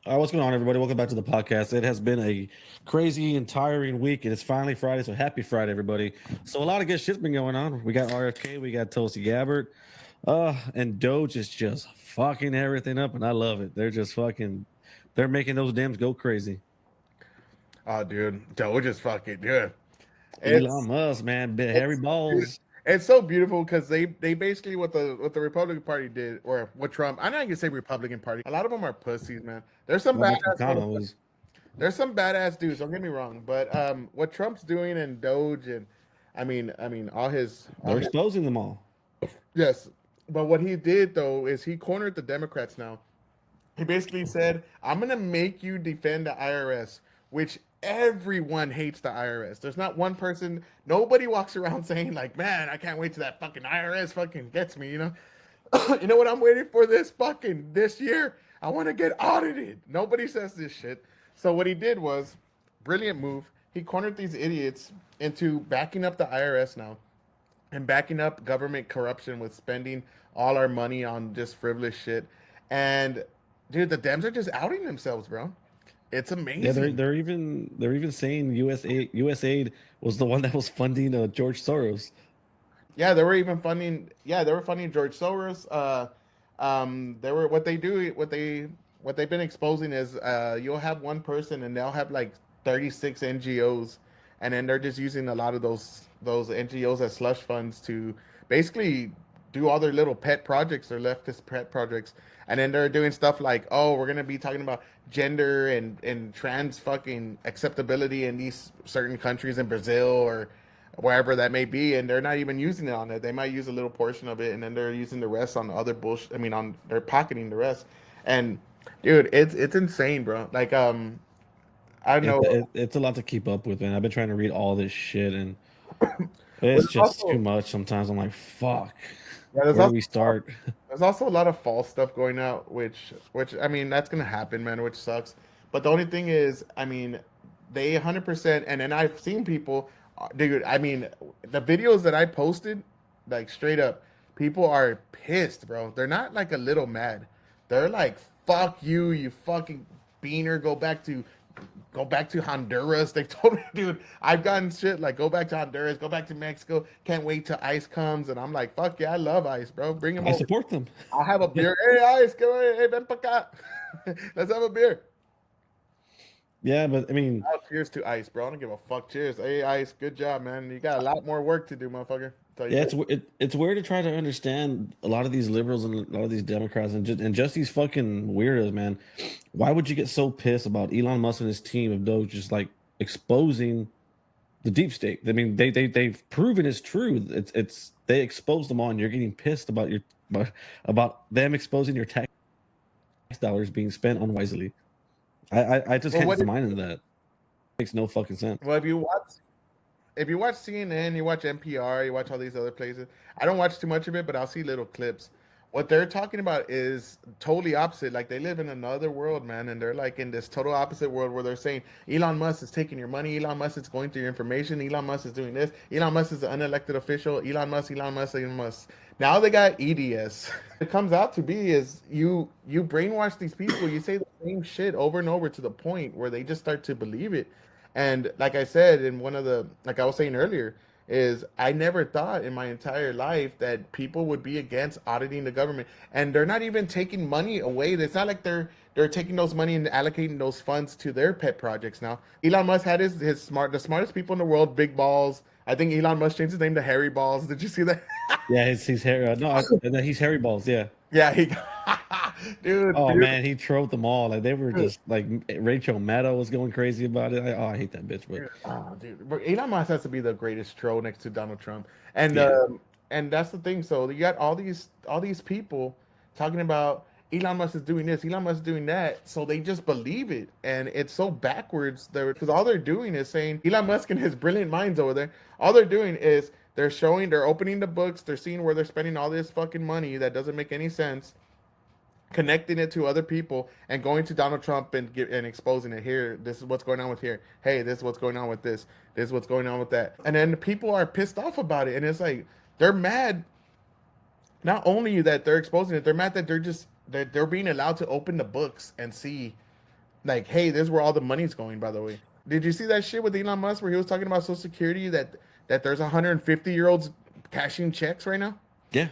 What's going on, everybody? Welcome back to the podcast. It has been a crazy and tiring week, and it's finally Friday, so happy Friday, everybody. So a lot of good shit's been going on. We got RFK, we got Tulsi Gabbard, and Doge is just fucking everything up, and I love it. They're making those dams go crazy. Oh, dude, Doge is fucking dude. Elon It's Musk, man, big hairy it's balls. it's so beautiful because they basically what the Republican Party did, or what Trump. I'm not gonna say Republican Party. A lot of them are pussies, man. There's some Well, Mitch badass McConnell motherfuckers. was There's some badass dudes. Don't get me wrong, but what Trump's doing and Doge and I mean all they're his exposing them all. yes. But what he did though is he cornered the Democrats now. He basically said, I'm going to make you defend the IRS, which everyone hates the IRS. There's not one person, nobody walks around saying, like, man, I can't wait till that fucking IRS fucking gets me, you know? You know what I'm waiting for this year? I want to get audited. Nobody says this shit. So what he did was, brilliant move. He cornered these idiots into backing up the IRS now and backing up government corruption with spending all our money on just frivolous shit. And dude, the Dems are just outing themselves, bro. It's Yeah, they're amazing. they're even saying USAID was the one that was funding George Soros. Yeah, they were even funding. Yeah, they were funding George Soros. They were what they do. What they've been exposing is you'll have one person and they'll have like 36 NGOs, and then they're just using a lot of those NGOs as slush funds to basically do all their little pet projects, their leftist pet projects, and then they're doing stuff like, oh, we're gonna be talking about gender and trans fucking acceptability in these certain countries in Brazil or wherever that may be, and they're not even using it on it. They might use a little portion of it, and then they're using the rest on other bullshit. I mean, on they're pocketing the rest. And dude, it's insane, bro. Like, I don't It, know. it, it's a lot to keep up with, man. I've been trying to read all this shit, and But it's there's just too also much. Sometimes I'm like, fuck, yeah, where do we start? there's also a lot of false stuff going out, which I mean that's gonna happen, man, which sucks. But the only thing is, I mean, they 100%, and then I've seen people, dude. I mean, the videos that I posted, like straight up, people are pissed, bro. They're not like a little mad. They're like, "Fuck you, you fucking beaner. Go back to Honduras." They told me, dude, I've gotten shit like go back to Honduras, go back to Mexico. Can't wait till ICE comes, and I'm like, fuck yeah, I love ICE, bro. Bring him I over. support them. I'll have a beer. Hey, ICE, come on, hey, ven pa acá. Let's have a beer. Yeah, but I mean, Oh, cheers to ICE, bro. I don't give a fuck. Cheers. Hey, ICE, good job, man. You got a lot more work to do, motherfucker. Tell you yeah, that. it's weird to try to understand a lot of these liberals and a lot of these Democrats and just these fucking weirdos, man. Why would you get so pissed about Elon Musk and his team of Doge just like exposing the deep state? I mean, they've proven it's true. It's they exposed them all, and you're getting pissed about them exposing your tax dollars being spent unwisely. I just Well, can't what? get the mind into that. Makes no fucking sense. Well, if you watch CNN, you watch NPR, you watch all these other places. I don't watch too much of it, but I'll see little clips. What they're talking about is totally opposite. Like they live in another world, man, and they're like in this total opposite world where they're saying Elon Musk is taking your money, Elon Musk is going through your information, Elon Musk is doing this, Elon Musk is an unelected official, Elon Musk, Elon Musk, Elon Musk. Now they got EDS. It comes out to be is you brainwash these people, you say the same shit over and over to the point where they just start to believe it. And like I said in one of the, like I was saying earlier, is I never thought in my entire life that people would be against auditing the government. And they're not even taking money away. It's not like they're taking those money and allocating those funds to their pet projects now. Elon Musk had the smartest people in the world, big balls. I think Elon Musk changed his name to Harry Balls. Did you see that? Yeah, he's Harry. No, no, he's Harry Balls. Yeah. Yeah, dude, Oh dude. man, he trolled them all. Like they were just like Rachel Maddow was going crazy about it. I hate that bitch, but Oh, dude, but Elon Musk has to be the greatest troll next to Donald Trump, and yeah. and that's the thing. So you got all these people talking about Elon Musk is doing this, Elon Musk is doing that, so they just believe it, and it's so backwards. There, because all they're doing is saying Elon Musk and his brilliant minds over there. All they're doing is they're opening the books, they're seeing where they're spending all this fucking money that doesn't make any sense, connecting it to other people and going to Donald Trump and exposing it. Here, this is what's going on with here. Hey, this is what's going on with this. This is what's going on with that. And then the people are pissed off about it, and it's like they're mad. Not only that they're exposing it, they're mad that they're being allowed to open the books and see Like, hey, this is where all the money's going. By the way, did you see that shit with Elon Musk where he was talking about Social Security that there's 150-year-olds cashing checks right now, Yeah.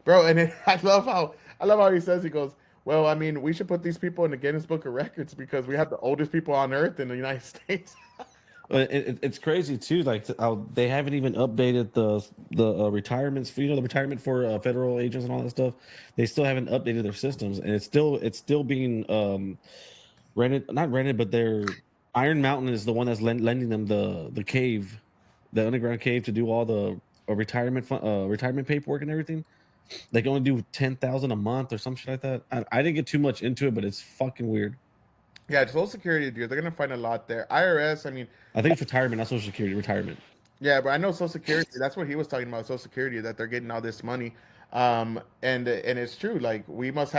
bro? And I love how he says, he goes, well, I mean, we should put these people in the Guinness Book of Records because we have the oldest people on Earth in the United States. It's crazy too. Like how they haven't even updated the retirements for the retirement for federal agents and all that stuff. They still haven't updated their systems, and it's still being rented, not rented, but their Iron Mountain is the one that's lending them the cave, the underground cave to do all the retirement paperwork and everything. They can only do 10,000 a month or some shit like that. I didn't get too much into it, but it's fucking weird. Yeah, Social Security, dude, they're gonna find a lot there. IRS, I mean, I think it's retirement, not Social Security. Retirement. yeah, but I know Social Security. That's what he was talking about. Social Security, that they're getting all this money, and it's true. Like we must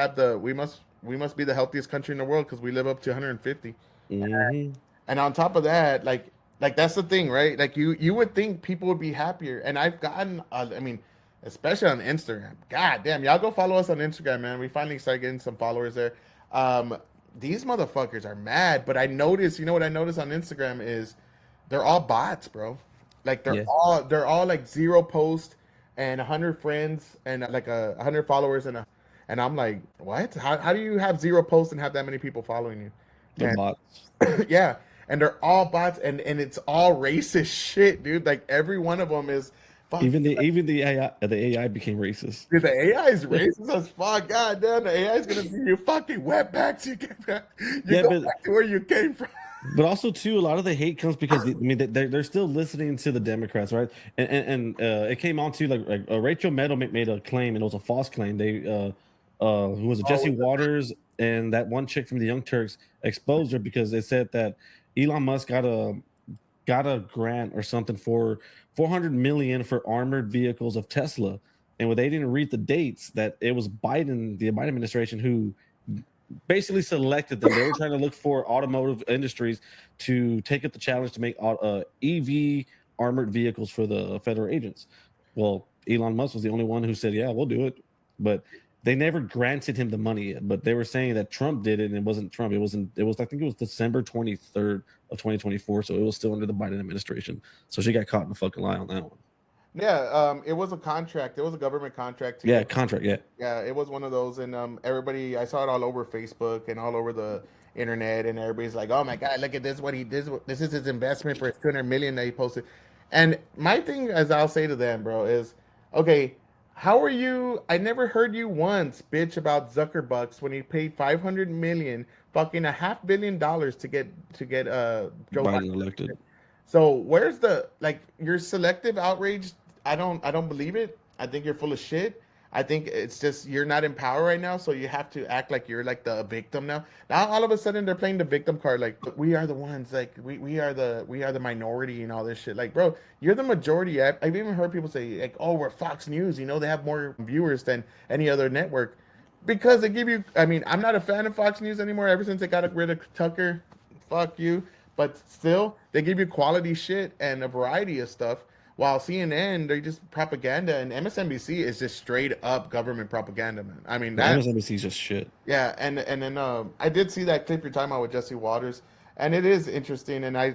be the healthiest country in the world because we live up to 150. Hmm. And on top of that, like that's the thing, right? Like you would think people would be happier. And I've gotten, I mean, especially on Instagram. God damn, y'all go follow us on Instagram, man. We finally started getting some followers there. Um, these motherfuckers are mad. But I noticed, you know what I noticed on Instagram is they're all bots, bro. Like they're Yeah. all like zero post and 100 friends and like 100 followers and I'm like, what? How do you have zero posts and have that many people following you? The bots. Yeah, and they're all bots, and it's all racist shit, dude. Like every one of them is fuck. Even the AI became racist. Dude, the AI is racist as fuck. God damn, the AI is gonna be you fucking wetbacks. You get back, you Yeah, go but back to where you came from. also too, a lot of the hate comes because I mean they're still listening to the Democrats, right? And it came on to like Rachel Maddow made a claim, and it was a false claim. Who was it? Oh, Jesse Waters and that one chick from the Young Turks exposed her because they said that Elon Musk got a grant or something for 400 million for armored vehicles of Tesla, and when they didn't read the dates, that it was the Biden administration who basically selected them. They were trying to look for automotive industries to take up the challenge to make EV armored vehicles for the federal agents. Well, Elon Musk was the only one who said, "Yeah, we'll do it," but they never granted him the money yet. But they were saying that Trump did it, and it wasn't Trump. It wasn't. It was. I think it was December 23rd of 2024, so it was still under the Biden administration. So she got caught in the fucking lie on that one. yeah. It was a contract. It was a government contract to Yeah, get. contract. Yeah, Yeah, it was one of those, and everybody. I saw it all over Facebook and all over the internet, and everybody's like, "Oh my god, look at this! What he did! This is his investment for his 200 million that he posted." And my thing, as I'll say to them, bro, is, okay, how are you? I never heard you once bitch about Zuckerbucks when he paid 500 million, fucking $500 million to get Joe Biden Biden. elected. So where's the, like, your selective outrage? I don't believe it. I think you're full of shit. I think it's just you're not in power right now, so you have to act like you're like the victim now. Now all of a sudden they're playing the victim card, like we are the ones, like we are the minority and all this shit. Like, bro, you're the majority. I've even heard people say like, oh, we're Fox News. They have more viewers than any other network because they give you. I mean, I'm not a fan of Fox News anymore. Ever since they got rid of Tucker, fuck you. But still, they give you quality shit and a variety of stuff. While CNN, they're just propaganda, and MSNBC is just straight up government propaganda, man. I mean The that, MSNBC is just shit. yeah. And then I did see that clip you're talking about with Jesse Waters, and it is interesting. And I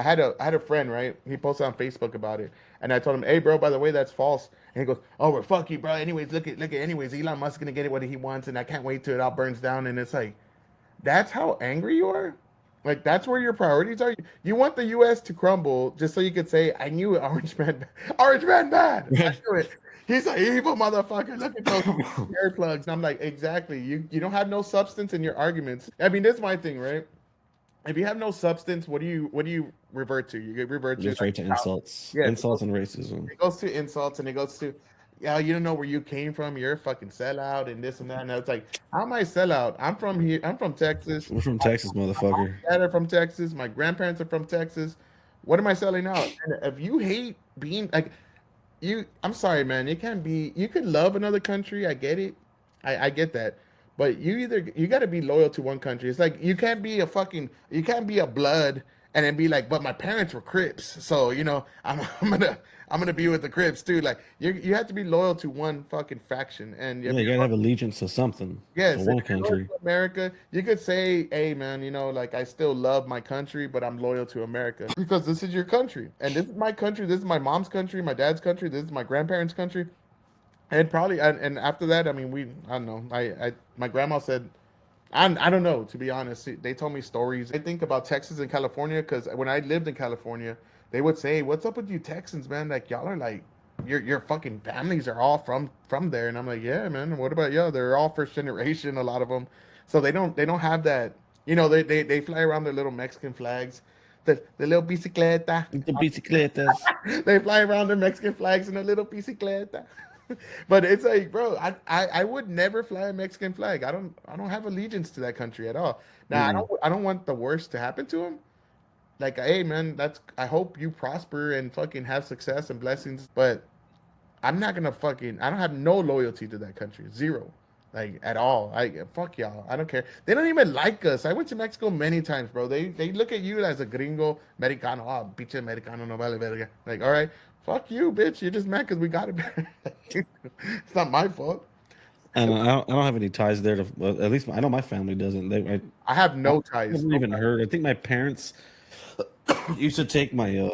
had a friend, right? He posted on Facebook about it, and I told him, hey, bro, by the way, that's false. And he goes, oh, well, fuck you, bro. Anyways, look at anyways, Elon Musk's gonna get it what he wants, and I can't wait till it all burns down. And it's like, that's how angry you are. Like that's where your priorities are. You want the U.S. to crumble just so you could say, "I knew it, Orange Man bad. I knew it. He's an evil motherfucker. Look at those air plugs." And I'm like, exactly. You don't have no substance in your arguments. I mean, this is my thing, right? If you have no substance, what do you revert to? You revert to Just right to insults, yeah, insults and racism. it goes to insults and it goes to, yeah, you don't know where you came from. You're a fucking sellout and this and that. And it's like, how am I a sellout? I'm from here. I'm from Texas. We're from Texas, motherfucker. My dad are from Texas. My grandparents are from Texas. What am I selling out? And if you hate being like I'm sorry, man. You can't be. You could love another country. I get it. I get that. But you got to be loyal to one country. It's like you can't be a blood and then be like, but my parents were Crips, so you know, I'm gonna be with the Crips too. Like you have to be loyal to one fucking faction, and Yeah, if you you're gotta have allegiance to something, to yes, if one you're loyal country. to America, you could say, hey man, you know, like I still love my country, but I'm loyal to America because this is your country, and this is my country. This is my mom's country, my dad's country. This is my grandparents' country. And probably, and after that, I mean, I don't know. My grandma said, I don't know, to be honest. They told me stories. I think about Texas and California because when I lived in California, they would say, "What's up with you Texans, man? Like y'all are like your fucking families are all from there." And I'm like, "Yeah, man. What about y'all? They're all first generation, a lot of them. So they don't have that. You know, they fly around their little Mexican flags, the little bicicleta. The bicicletas. They fly around their Mexican flags in a little bicicleta." But it's like, bro, I would never fly a Mexican flag. I don't have allegiance to that country at all. Now Mm. I don't want the worst to happen to him. Like, hey man, that's I hope you prosper and fucking have success and blessings. But I'm not gonna fucking I don't have no loyalty to that country. Zero. Like at all. I fuck y'all. I don't care. They don't even like us. I went to Mexico many times, bro. They look at you as a gringo Americano. Oh, pinche Americano no vale verga. Like, all right, fuck you, bitch. You're just mad because we got it. It's not my fault. And I don't have any ties there to. Well, at least I know my family doesn't. I have I no ties. never No even ties. heard. I think my parents used to take my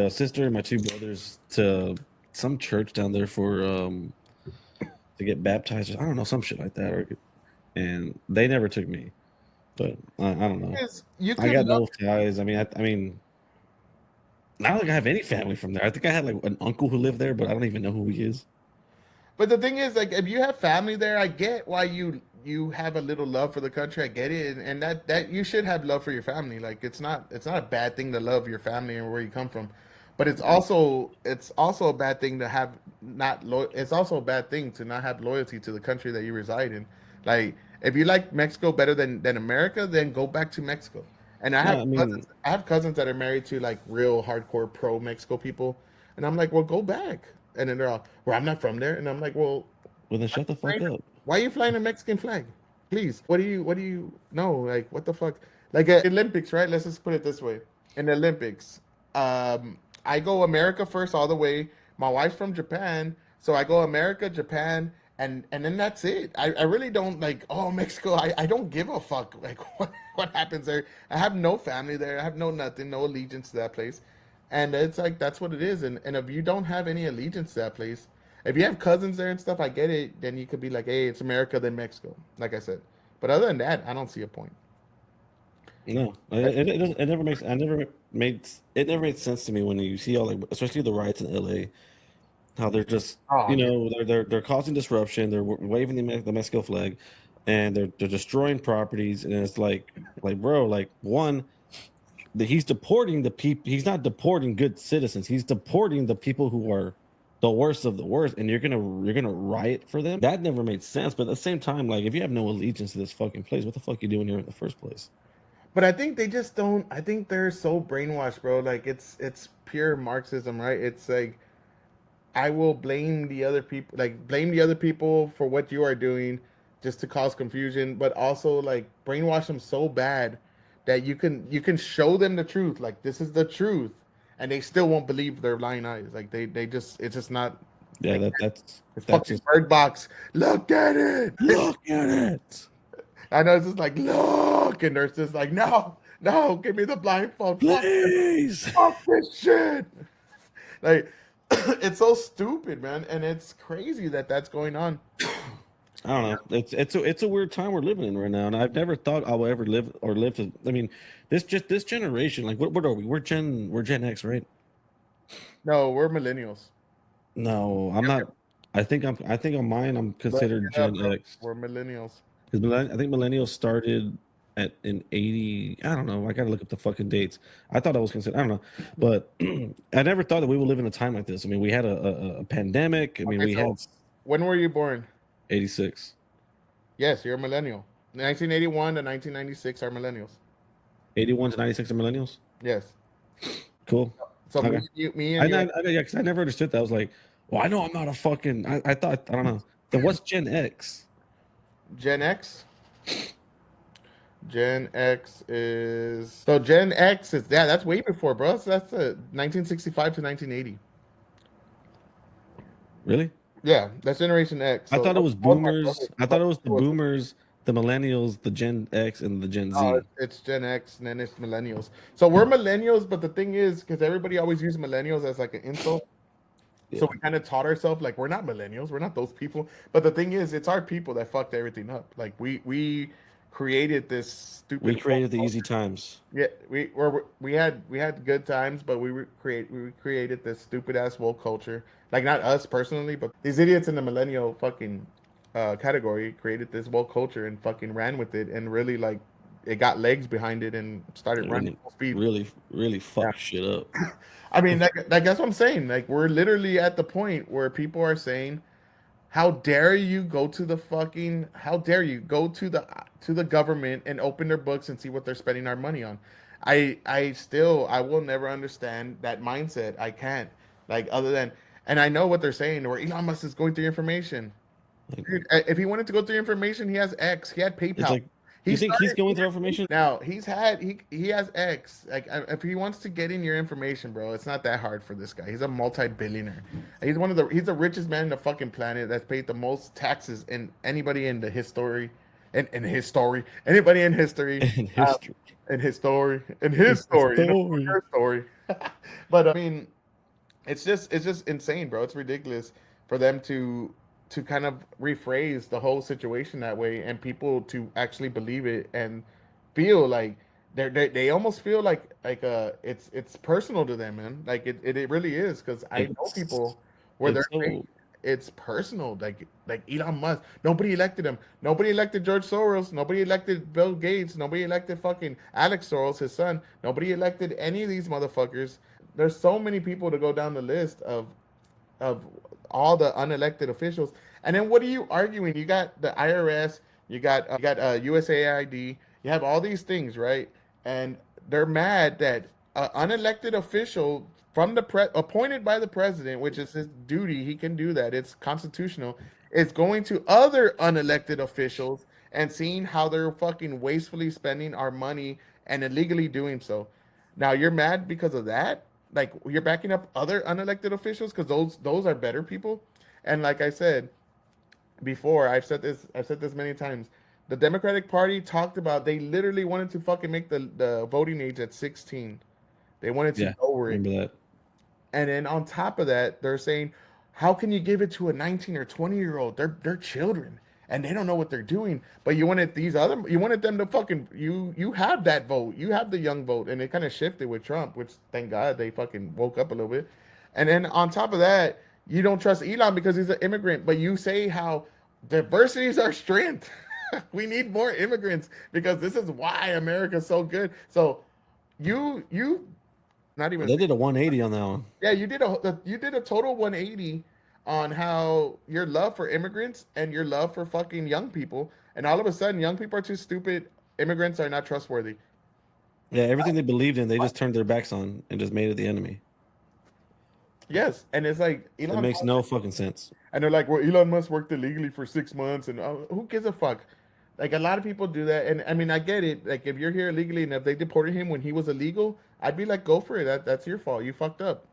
sister and my two brothers to some church down there for to get baptized. I don't know, some shit like that. And they never took me. But I don't know. You I could got love. no ties. I mean, I don't think I have any family from there. I think I had like an uncle who lived there, but I don't even know who he is. But the thing is, like, if you have family there, I get why you have a little love for the country. I get it, and that you should have love for your family. Like, it's not a bad thing to love your family and where you come from, but it's also a bad thing to have not it's also a bad thing to not have loyalty to the country that you reside in. Like, if you like Mexico better than America, then go back to Mexico. And No, I mean, I have cousins that are married to like real hardcore pro Mexico people, and I'm like, well, go back. And then they're all, well, I'm not from there. And I'm like, well, well then shut the fuck flying- up. why are you flying a Mexican flag? Please. What do you know? Like, what the fuck? Like, Olympics, right? Let's just put it this way. In the Olympics, I go America first all the way. My wife's from Japan, so I go America, Japan, and then that's it. I really don't like, oh, Mexico. I don't give a fuck. Like, what happens there? I have no family there. I have no nothing, no allegiance to that place. And it's like that's what it is. And if you don't have any allegiance to that place, if you have cousins there and stuff, I get it. Then you could be like, hey, it's America, then Mexico, like I said. But other than that, I don't see a point. No, it never makes. It never made sense to me when you see all like, especially the riots in LA, how they're just, Oh, dude. they're causing disruption. They're waving the Mexico flag, and they're destroying properties. And it's like bro, like one, he's deporting the people. He's not deporting good citizens. He's deporting the people who are the worst of the worst, and you're gonna riot for them. That never made sense. But at the same time, like if you have no allegiance to this fucking place, what the fuck you doing here in the first place? But I think they just don't. I think they're so brainwashed, bro. Like it's pure Marxism, right? It's like I will blame the other people, like blame the other people for what you are doing, just to cause confusion, but also like brainwash them so bad that you can show them the truth, like this is the truth, and they still won't believe their blind eyes. Like they just it's just not Yeah, like it's that's fucking just Bird Box. Look at it. look at it, I know it's just like look, and they're just like no, no, give me the blindfold. please. Fuck this shit. Like it's so stupid, man, and it's crazy that that's going on. I don't know. It's a weird time we're living in right now, and I've never thought I will ever live to. I mean, this generation, like what are we? We're Gen X, right? No, we're millennials. No, I'm not. I think on mine I'm Look considered it up, Gen bro. X We're millennials. because I think millennials started at in 80. I don't know. I gotta look up the fucking dates. I thought I was considered. I don't know, but I never thought that we would live in a time like this. I mean, we had a pandemic. I mean, Okay, we so had when were you born? 86, Yes, you're a millennial. 1981 to 1996 are millennials. 81 to 96 are millennials. Yes. Cool. So Okay. me and you, Yeah, because I never understood that. I was like, well, I know I'm not a fucking. I thought I don't know. Then what's Gen X? Gen X. Gen X is so Gen X is that's way before, bro. So that's 1965 to 1980. Really? Yeah, that's Generation X. I So thought it was all my brothers, boomers. I thought it was the boomers, the millennials, the Gen X, and the Gen no, Z. it's Gen X and then it's millennials. So we're millennials, but the thing is, because everybody always uses millennials as like an insult. So Yeah. we kind of taught ourselves like we're not millennials, we're not those people. But the thing is, it's our people that fucked everything up. Like we created this We stupid created the easy times. yeah, we had good times, but we created this stupid ass woke culture. Like not us personally, but these idiots in the millennial fucking category created this woke culture and fucking ran with it and really like it got legs behind it and started It running really, full speed. really, really Yeah, fucked shit up. I mean that's what I'm saying. Like we're literally at the point where people are saying how dare you go to the fucking how dare you go to the government and open their books and see what they're spending our money on. I will never understand that mindset. I can't. Like other than and I know what they're saying where Elon Musk is going through information. Like, Dude, if he wanted to go through information, he has X. He had it's PayPal. like, He you think he's started going through information? now he has X. Like if he wants to get in your information, bro, it's not that hard for this guy. He's a multi-billionaire. He's the richest man in the fucking planet that's paid the most taxes in anybody in the history, in his story, anybody in history, In history. in his story, in his It's the story, story. her story. But I mean, it's just insane, bro. It's ridiculous for them to kind of rephrase the whole situation that way and people to actually believe it and feel like they almost feel like it's personal to them, man. Like it really is because I know It's people where it's they're saying so it's personal. Like Elon Musk, nobody elected him. Nobody elected George Soros. Nobody elected Bill Gates. Nobody elected fucking Alex Soros, his son. Nobody elected any of these motherfuckers. There's so many people to go down the list of all the unelected officials. And then what are you arguing? You got the IRS, you got USAID, you have all these things, right? And they're mad that an unelected official from appointed by the president, which is his duty, he can do that. It's constitutional. Is going to other unelected officials and seeing how they're fucking wastefully spending our money and illegally doing so. Now you're mad because of that? Like you're backing up other unelected officials because those are better people. And like I said before, I've said this many times. The Democratic Party talked about they literally wanted to fucking make the voting age at 16. They wanted to yeah. lower it. Remember that? And then on top of that, they're saying, how can you give it to a 19 or 20-year-old? They're children and they don't know what they're doing. But you wanted them to fucking you have that vote. You have the young vote. And it kind of shifted with Trump, which thank God they fucking woke up a little bit. And then on top of that, you don't trust Elon because he's an immigrant, but you say how diversity is our strength. We need more immigrants because this is why America's so good. So you not Well, even they did a 180 on that one. yeah, you did a total 180 on how your love for immigrants and your love for fucking young people, and all of a sudden young people are too stupid. Immigrants are not trustworthy. Yeah, everything they believed in, they just turned their backs on and just made it the enemy. Yes, and it's like It Elon makes Musk, no fucking sense. and they're like, well, Elon Musk worked illegally for 6 months, and who gives a fuck? Like a lot of people do that, and I mean, I get it. Like if you're here illegally, and if they deported him when he was illegal, I'd be like, go for it. That's your fault. You fucked up.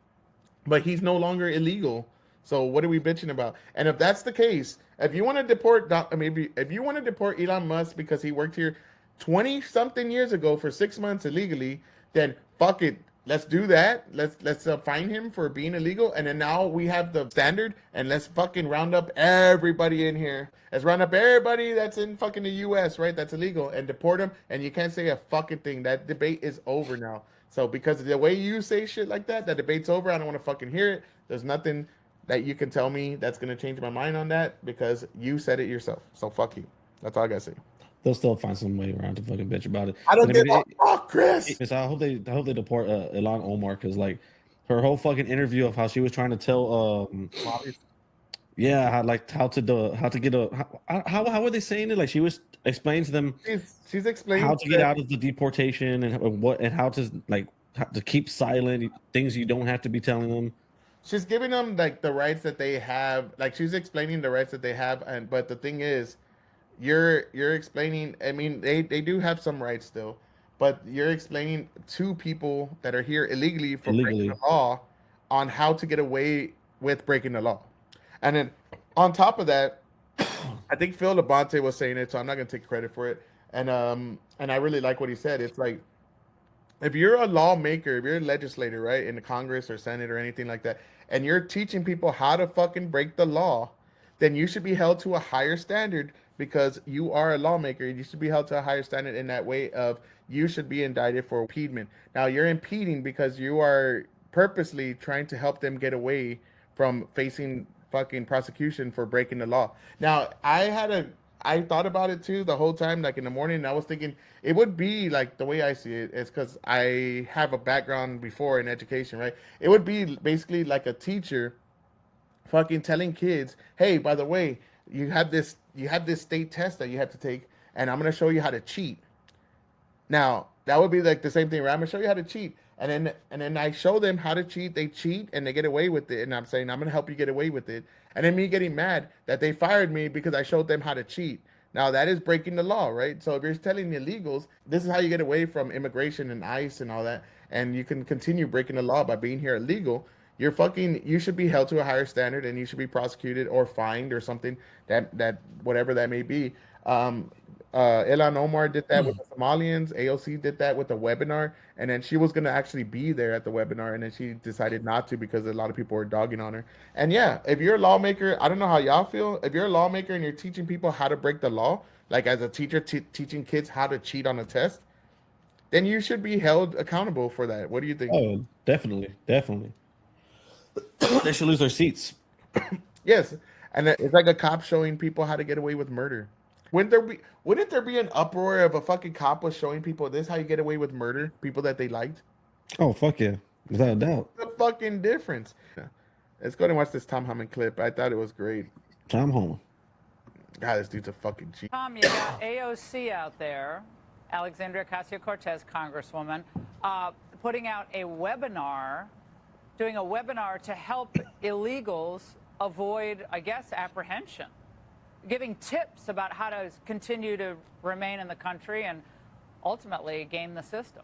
But he's no longer illegal. So what are we bitching about? And if that's the case, if you want to deport, I mean, if you want to deport Elon Musk because he worked here 20 something years ago for 6 months illegally, then fuck it. Let's do that. Let's fine him for being illegal, and then now we have the standard, and let's fucking round up everybody in here. Let's round up everybody that's in fucking the U.S. right? That's illegal, and deport them. And you can't say a fucking thing. That debate is over now. So because of the way you say shit like that, that debate's over. I don't want to fucking hear it. There's nothing that you can tell me that's gonna change my mind on that because you said it yourself. So fuck you. That's all I gotta say. They'll still find some way around to fucking bitch about it. I And don't I give mean, a fuck, Chris. I hope they deport Ilan Omar because like her whole fucking interview of how she was trying to tell yeah how to get a how were they saying it, like she was explaining to them She's explaining how to get out of the deportation and what and how to like how to keep silent things you don't have to be telling them. she's giving them like the rights that they have. Like she's explaining the rights that they have, and but the thing is, you're explaining. I mean, they do have some rights still, but you're explaining to people that are here illegally for breaking the illegally. law on how to get away with breaking the law. And then on top of that, I think Phil Labonte was saying it, so I'm not gonna take credit for it. And I really like what he said. It's like if you're a lawmaker, if you're a legislator, right, in the Congress or Senate or anything like that, and you're teaching people how to fucking break the law, then you should be held to a higher standard because you are a lawmaker. You should be held to a higher standard in that way of you should be indicted for impediment. Now you're impeding because you are purposely trying to help them get away from facing fucking prosecution for breaking the law. Now I thought about it too the whole time, like in the morning, and I was thinking it would be like the way I see it is because I have a background before in education, right? It would be basically like a teacher fucking telling kids, "Hey, by the way, you have this state test that you have to take, and I'm gonna show you how to cheat." Now that would be like the same thing, right? I'm gonna show you how to cheat, and then I show them how to cheat. They cheat and they get away with it, and I'm saying I'm gonna help you get away with it. And then me getting mad that they fired me because I showed them how to cheat. Now that is breaking the law, right? So if you're telling the illegals, this is how you get away from immigration and ICE and all that, and you can continue breaking the law by being here illegal. You should be held to a higher standard, and you should be prosecuted or fined or something that whatever that may be. Elon Omar did that with the Somalians. AOC did that with the webinar, and then she was going to actually be there at the webinar, and then she decided not to because a lot of people were dogging on her. And yeah, if you're a lawmaker, I don't know how y'all feel. If you're a lawmaker and you're teaching people how to break the law, like as a teacher teaching kids how to cheat on a test, then you should be held accountable for that. What do you think? Oh, definitely, definitely. They should lose their seats. Yes, and it's like a cop showing people how to get away with murder. Wouldn't there be an uproar if a fucking cop was showing people this how you get away with murder, people that they liked? Oh, fuck yeah, without a doubt. The fucking difference. Yeah. Let's go and watch this Tom Hammond clip. I thought it was great. Tom Homer. God, this dude's a fucking cheat. Tom, you got AOC out there, Alexandria Ocasio-Cortez, Congresswoman, putting out a webinar, doing a webinar to help illegals avoid, I guess, apprehension, giving tips about how to continue to remain in the country and ultimately game the system.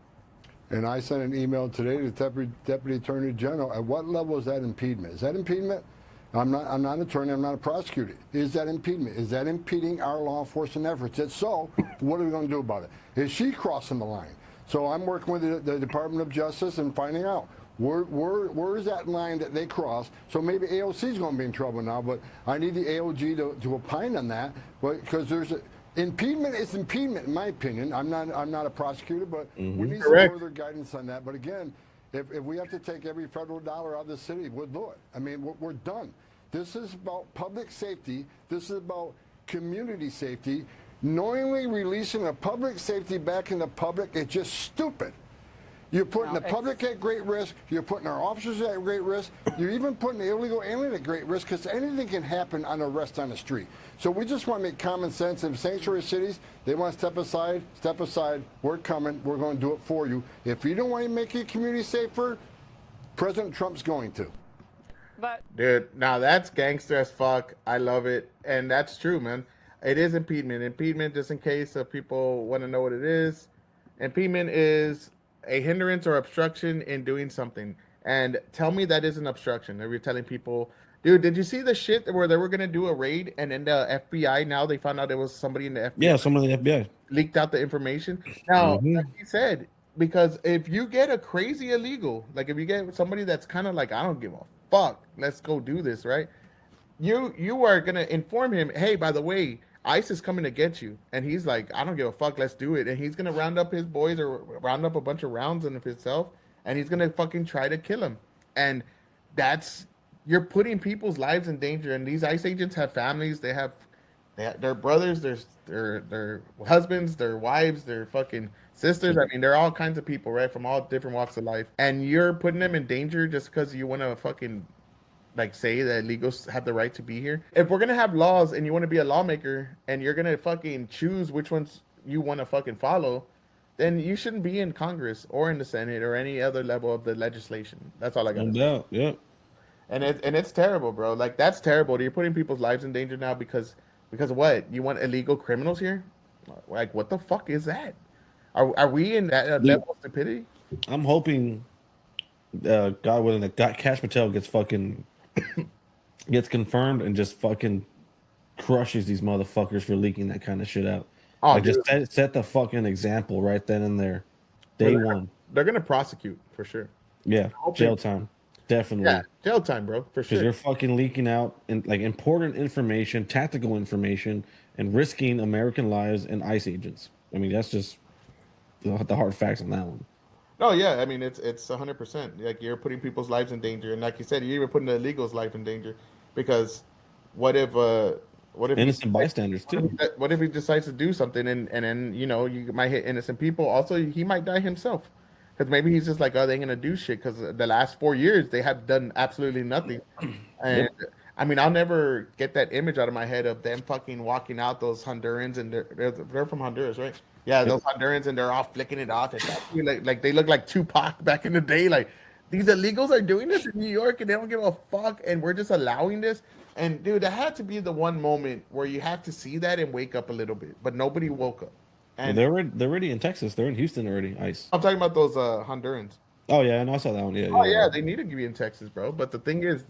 And I sent an email today to the Deputy Attorney General. At what level is that impediment? Is that impediment? I'm not an attorney. I'm not a prosecutor. Is that impediment? Is that impeding our law enforcement efforts? If so, what are we going to do about it? Is she crossing the line? So I'm working with the Department of Justice and finding out where is that line that they cross. So maybe AOC is going to be in trouble now, but I need the AOG to opine on that. But because there's impediment is impediment, in my opinion. I'm not a prosecutor, but we need some further guidance on that. But again, if we have to take every federal dollar out of the city, we'll do it. I mean, we're done. This is about public safety. This is about community safety. Knowingly releasing the public safety back in the public is just stupid. You're putting the public at great risk. You're putting our officers at great risk. You're even putting the illegal alien at great risk because anything can happen on arrest on the street. So we just want to make common sense. In sanctuary cities, they want to step aside. Step aside. We're coming. We're going to do it for you. If you don't want to make your community safer, President Trump's going to. But dude, now that's gangster as fuck. I love it, and that's true, man. It is impediment. Impediment, just in case people want to know what it is. Impediment is a hindrance or obstruction in doing something. And tell me that is an obstruction. If you're telling people, dude, did you see the shit where they were going to do a raid and then the FBI, now they found out it was somebody in the FBI. Yeah, someone in the FBI. Leaked out the information. Now, like he said, because if you get a crazy illegal, like if you get somebody that's kind of like, I don't give a fuck, let's go do this, right? You are going to inform him, hey, by the way, ICE is coming to get you. And he's like, I don't give a fuck, let's do it. And he's going to round up his boys or round up a bunch of rounds in himself, and he's going to fucking try to kill him. And you're putting people's lives in danger. And these ICE agents have families, they have their brothers, their husbands, their wives, their fucking sisters. I mean, they're all kinds of people, right, from all different walks of life. And you're putting them in danger just because you want to fucking like say that illegals have the right to be here. If we're gonna have laws and you want to be a lawmaker and you're gonna fucking choose which ones you want to fucking follow, then you shouldn't be in Congress or in the Senate or any other level of the legislation. That's all I got. No doubt, yeah. And it's terrible, bro. Like that's terrible. You're putting people's lives in danger now because Because what? You want illegal criminals here? Like, what the fuck is that? Are we in that Dude. level of stupidity? I'm hoping, God willing, that Cash Patel gets confirmed and just fucking crushes these motherfuckers for leaking that kind of shit out. Oh, Like, dude. just set the fucking example right then and there, day one. They're gonna prosecute for sure. Yeah, hoping- jail time, definitely. Yeah, jail time, bro, for Because sure. you're fucking leaking out like important information, tactical information, and risking American lives and ICE agents. I mean, that's just the hard facts on that one. No, yeah, I mean it's 100%. Like you're putting people's lives in danger, and like you said, you're even putting the illegals' life in danger because what if Innocent bystanders too. What if he decides to do something and then you know you might hit innocent people? Also, he might die himself because maybe he's just like, oh, they ain't gonna do shit because the last 4 years they have done absolutely nothing. And I mean, I'll never get that image out of my head of them fucking walking out, those Hondurans, and they're from Honduras, right? Yeah, those Hondurans, and they're all flicking it off. And like they look like Tupac back in the day. Like these illegals are doing this in New York, and they don't give a fuck, and we're just allowing this. And dude, that had to be the one moment where you have to see that and wake up a little bit. But nobody woke up. And they're already in Texas. They're in Houston already. ICE. I'm talking about those Hondurans. Oh yeah, I saw that one. Yeah. Oh yeah, they need to be in Texas, bro. But the thing is,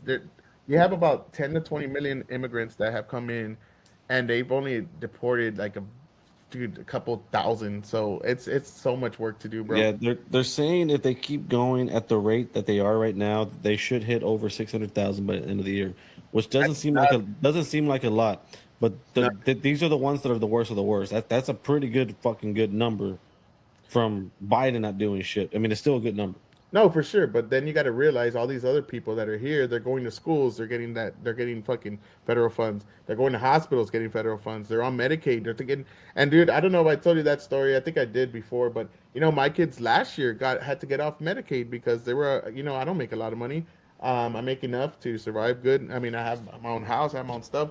you have about 10 to 20 million immigrants that have come in, and they've only deported like a couple thousand. So it's so much work to do, bro. Yeah, they're saying if they keep going at the rate that they are right now, they should hit over 600,000 by the end of the year, which doesn't seem like a lot. But these are the ones that are the worst of the worst. That's a pretty good number from Biden not doing shit. I mean, it's still a good number. No, for sure. But then you got to realize all these other people that are here, they're going to schools, they're getting fucking federal funds. They're going to hospitals, getting federal funds. They're on Medicaid. They're getting, and dude, I don't know if I told you that story. I think I did before, but you know, my kids last year had to get off Medicaid because they were, you know, I don't make a lot of money. I make enough to survive good. I mean, I have my own house, I have my own stuff.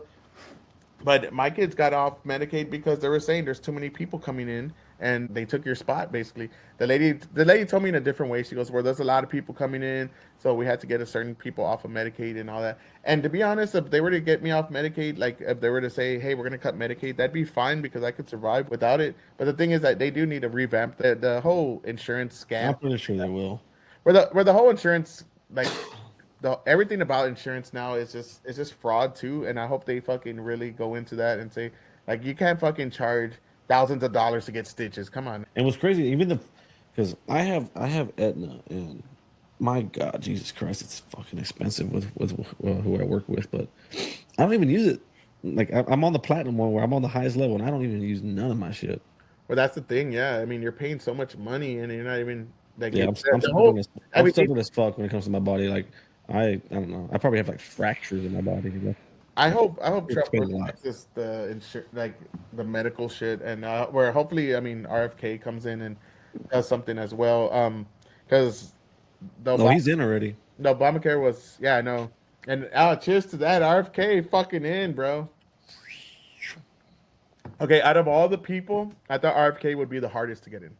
But my kids got off Medicaid because they were saying there's too many people coming in, and they took your spot basically. The lady told me in a different way. She goes, "Well, there's a lot of people coming in, so we had to get a certain people off of Medicaid and all that." And to be honest, if they were to get me off Medicaid, like if they were to say, "Hey, we're gonna cut Medicaid," that'd be fine because I could survive without it. But the thing is that they do need to revamp the whole insurance scam. I'm pretty sure they will. Where the whole insurance like. Everything about insurance now is just fraud too, and I hope they fucking really go into that and say like you can't fucking charge thousands of dollars to get stitches. Come on. And what's crazy, even because I have Aetna, and my God, Jesus Christ, it's fucking expensive with who I work with, but I don't even use it. Like I'm on the platinum one where I'm on the highest level, and I don't even use none of my shit. Well, that's the thing. Yeah, I mean you're paying so much money, and you're not even like I'm stubborn as fuck when it comes to my body. Like. I don't know. I probably have like fractures in my body. You know? I hope Trump fixes the medical shit, and where hopefully RFK comes in and does something as well. Because he's in already. The Obamacare was I know, and cheers to that RFK fucking in, bro. Okay, out of all the people, I thought RFK would be the hardest to get in,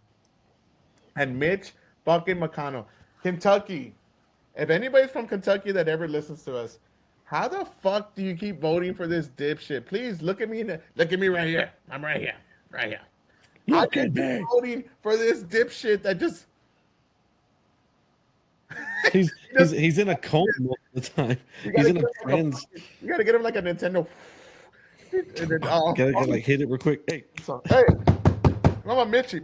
and Mitch fucking McConnell, Kentucky. If anybody's from Kentucky that ever listens to us, how the fuck do you keep voting for this dipshit? Please look at me. Look at me right here. I'm right here. Right here. Look at me. Voting for this dipshit that just. he's in a coma all the time. He's in a trans. You gotta get him like a Nintendo. And then, gotta like hit it real quick. Hey, hey, come on, Mitchie.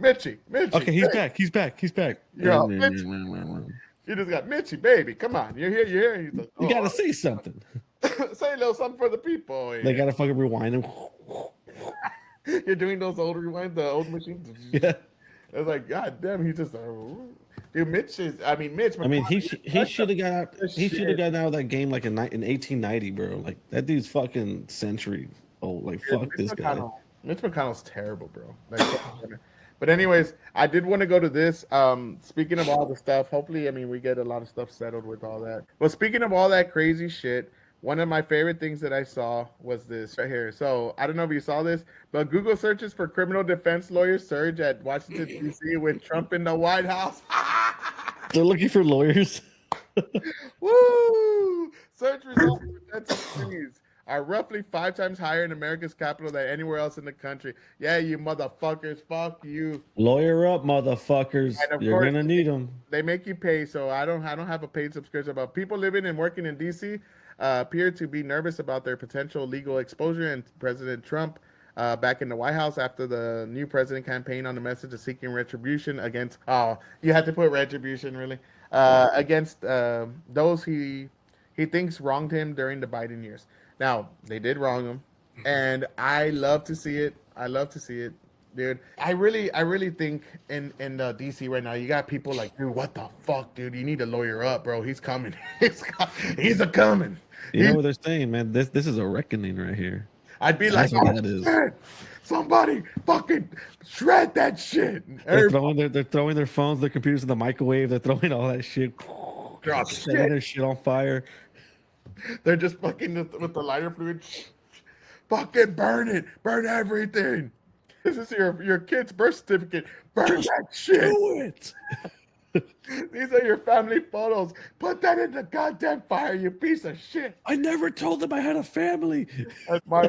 Okay, he's back. Yeah, you just got Mitchie, baby. Come on, you're here. He's like, you gotta say something. Say a little something for the people. Yeah. They gotta fucking rewind him. You're doing those old rewinds, the old machines. Yeah. I was like, God damn, he just. Dude, Mitch. He should have got out. He should have gotten out of that game like in 1890, bro. Like that dude's fucking century old. Like fuck this guy. Mitch McConnell's terrible, bro. Like, but anyways, I did want to go to this. Speaking of all the stuff, hopefully, we get a lot of stuff settled with all that. But speaking of all that crazy shit, one of my favorite things that I saw was this right here. So I don't know if you saw this, but Google searches for criminal defense lawyers surge at Washington, D.C. with Trump in the White House. They're looking for lawyers. Woo! Search results for deaths and injuries. are roughly 5 times higher in America's capital than anywhere else in the country. Yeah, you motherfuckers, fuck you. Lawyer up, motherfuckers. And of You're course, gonna need them. they make you pay, so I don't have a paid subscription. But people living and working in DC appear to be nervous about their potential legal exposure, and President Trump back in the White House after the new president campaigned on the message of seeking retribution against you had to put retribution really against those he thinks wronged him during the Biden years. Now, they did wrong him, and I love to see it. I love to see it. Dude, I really think in DC right now, you got people like, dude, what the fuck, dude? You need to lawyer up, bro. He's coming. He's a coming. You know what they're saying, man? This is a reckoning right here. I'd be That's like, what that is. shit, somebody fucking shred that shit. They're throwing their phones, their computers in the microwave. They're throwing all that shit. Setting their shit on fire. They're just fucking with the lighter fluid. Fucking burn it. Burn everything. This is your kid's birth certificate. Burn that shit. Do it. These are your family photos. Put that in the goddamn fire, you piece of shit. I never told them I had a family. My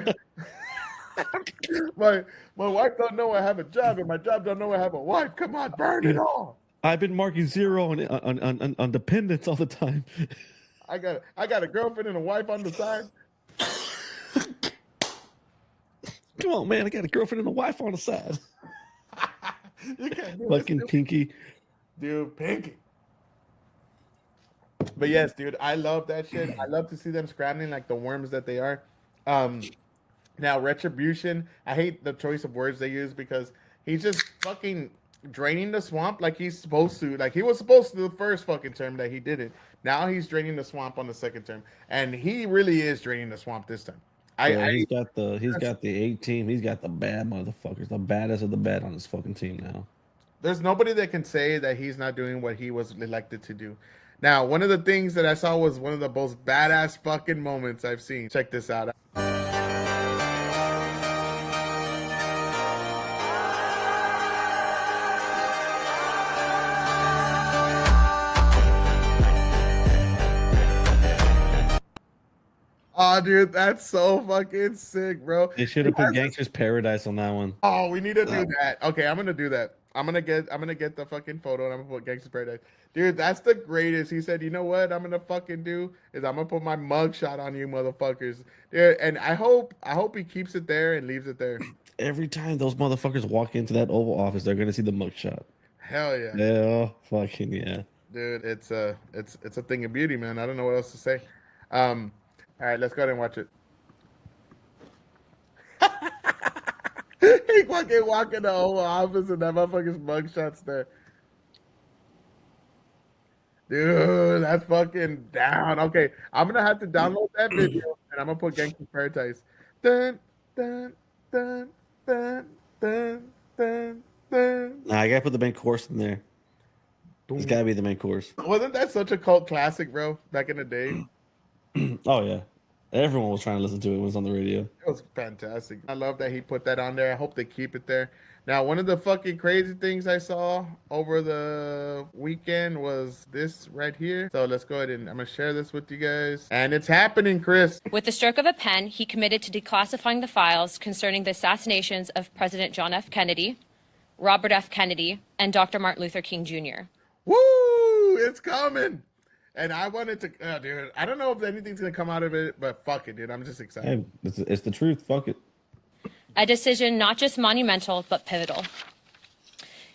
wife don't know I have a job, and my job don't know I have a wife. Come on, burn it all. I've been marking 0 on dependents all the time. I got a girlfriend and a wife on the side. Come on, man. I got a girlfriend and a wife on the side. You can't do Fucking this, Pinky. dude. Pinky. But yes, dude, I love that shit. I love to see them scrambling like the worms that they are. Now retribution. I hate the choice of words they use because he's just fucking draining the swamp like he's supposed to. Like he was supposed to the first fucking term that he did it. Now he's draining the swamp on the second term, and he really is draining the swamp this time. He's got the 18. He's got the bad motherfuckers, the baddest of the bad on his fucking team now. There's nobody that can say that he's not doing what he was elected to do. Now, one of the things that I saw was one of the most badass fucking moments I've seen. Check this out. Oh, dude, that's so fucking sick, bro. They should have put Gangster's Paradise on that one. Oh, we need to do that. Okay, I'm gonna do that. I'm gonna get the fucking photo and I'm gonna put Gangster's Paradise. Dude, that's the greatest. He said, you know what I'm gonna fucking do is I'm gonna put my mugshot on you motherfuckers. Dude, and I hope he keeps it there and leaves it there. Every time those motherfuckers walk into that Oval Office, they're gonna see the mugshot. Hell yeah. Yeah, fucking yeah. Dude, it's a thing of beauty, man. I don't know what else to say. All right, let's go ahead and watch it. He fucking walk in the Oval Office and that motherfucker's mugshot's there. Dude, that's fucking down. Okay, I'm gonna have to download that video and I'm gonna put Gangster's Paradise. Dun, dun, dun, dun, dun, dun, dun. Nah, I gotta put the main course in there. It's gotta be the main course. Wasn't that such a cult classic, bro? Back in the day. Oh yeah, everyone was trying to listen to it when it was on the radio. It was fantastic. I love that he put that on there. I hope they keep it there. Now, one of the fucking crazy things I saw over the weekend was this right here. So let's go ahead and I'm going to share this with you guys. And it's happening, Chris. With the stroke of a pen, he committed to declassifying the files concerning the assassinations of President John F. Kennedy, Robert F. Kennedy, and Dr. Martin Luther King Jr. Woo! It's coming. And I wanted to, dude, I don't know if anything's going to come out of it, but fuck it, dude. I'm just excited. Hey, it's the truth. Fuck it. A decision not just monumental, but pivotal.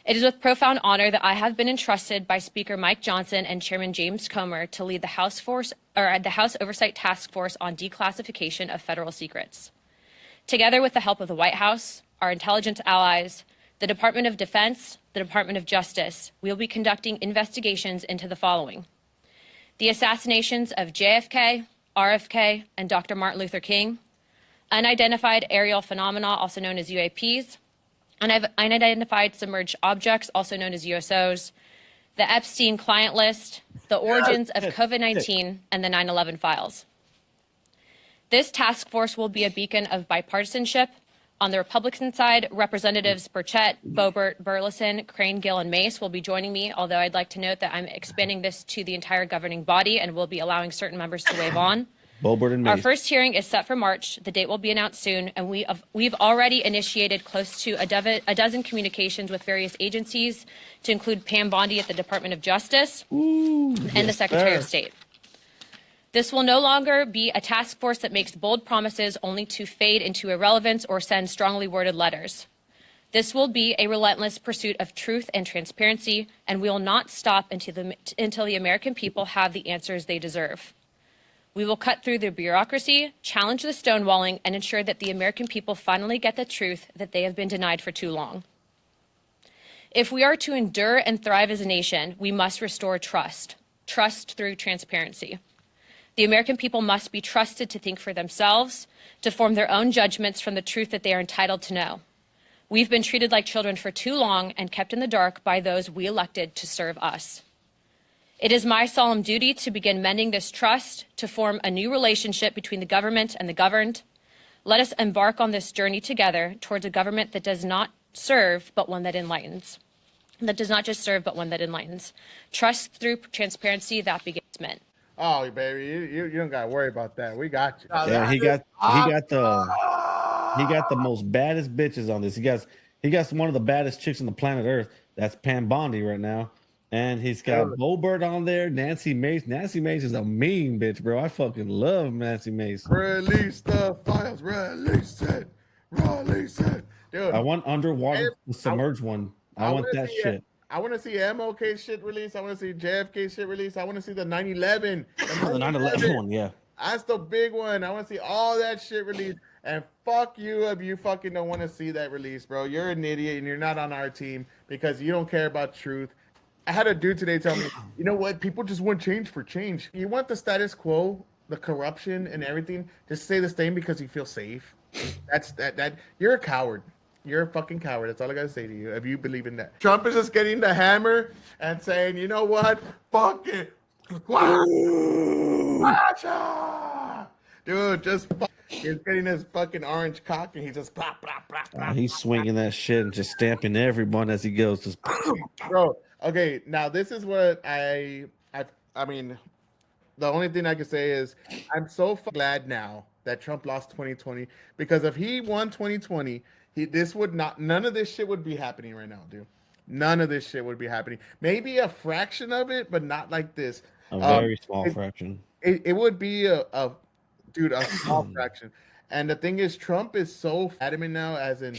It is with profound honor that I have been entrusted by Speaker Mike Johnson and Chairman James Comer to lead the House Oversight Task Force on Declassification of Federal Secrets. Together with the help of the White House, our intelligence allies, the Department of Defense, the Department of Justice, we will be conducting investigations into the following: the assassinations of JFK, RFK, and Dr. Martin Luther King, unidentified aerial phenomena, also known as UAPs, unidentified submerged objects, also known as USOs, the Epstein client list, the origins of COVID-19, and the 9/11 files. This task force will be a beacon of bipartisanship. On the Republican side, Representatives Burchett, Boebert, Burleson, Crane, Gill, and Mace will be joining me, although I'd like to note that I'm expanding this to the entire governing body and will be allowing certain members to waive on. Boebert and Our Mace. first hearing is set for March. The date will be announced soon, and we've already initiated close to a dozen communications with various agencies, to include Pam Bondi at the Department of Justice and the Secretary of State. This will no longer be a task force that makes bold promises only to fade into irrelevance or send strongly worded letters. This will be a relentless pursuit of truth and transparency, and we will not stop until the American people have the answers they deserve. We will cut through the bureaucracy, challenge the stonewalling, and ensure that the American people finally get the truth that they have been denied for too long. If we are to endure and thrive as a nation, we must restore trust through transparency. The American people must be trusted to think for themselves, to form their own judgments from the truth that they are entitled to know. We've been treated like children for too long and kept in the dark by those we elected to serve us. It is my solemn duty to begin mending this trust, to form a new relationship between the government and the governed. Let us embark on this journey together towards a government that does not serve, but one that enlightens. That does not just serve, but one that enlightens. Trust through transparency, that begins mint. Oh, baby, you don't gotta worry about that. We got you. Yeah, he got the most baddest bitches on this. He got one of the baddest chicks on the planet Earth. That's Pam Bondi right now. And he's got Boebert on there, Nancy Mace. Nancy Mace is a mean bitch, bro. I fucking love Nancy Mace. Release the files. Release it. Release it. Dude. I want underwater submerged one. I want that shit. I want to see MLK shit released. I want to see JFK shit released. I want to see the 9/11. The 9/11 one, yeah. That's the big one. I want to see all that shit released. And fuck you if you fucking don't want to see that release, bro. You're an idiot and you're not on our team because you don't care about truth. I had a dude today tell me, you know what? People just want change for change. You want the status quo, the corruption and everything, just stay the same because you feel safe. That you're a coward. You're a fucking coward. That's all I gotta say to you. If you believe in that, Trump is just getting the hammer and saying, you know what? Fuck it. Dude, he's getting his fucking orange cock and he's just blah, blah, blah, blah. He's swinging that shit and just stamping everyone as he goes. Just bro. Okay, now this is what I mean, the only thing I can say is I'm so glad now that Trump lost 2020 because if he won 2020, none of this shit would be happening right now, dude. None of this shit would be happening. Maybe a fraction of it, but not like this. A very small fraction. It would be a small fraction. And the thing is, Trump is so adamant now, as in,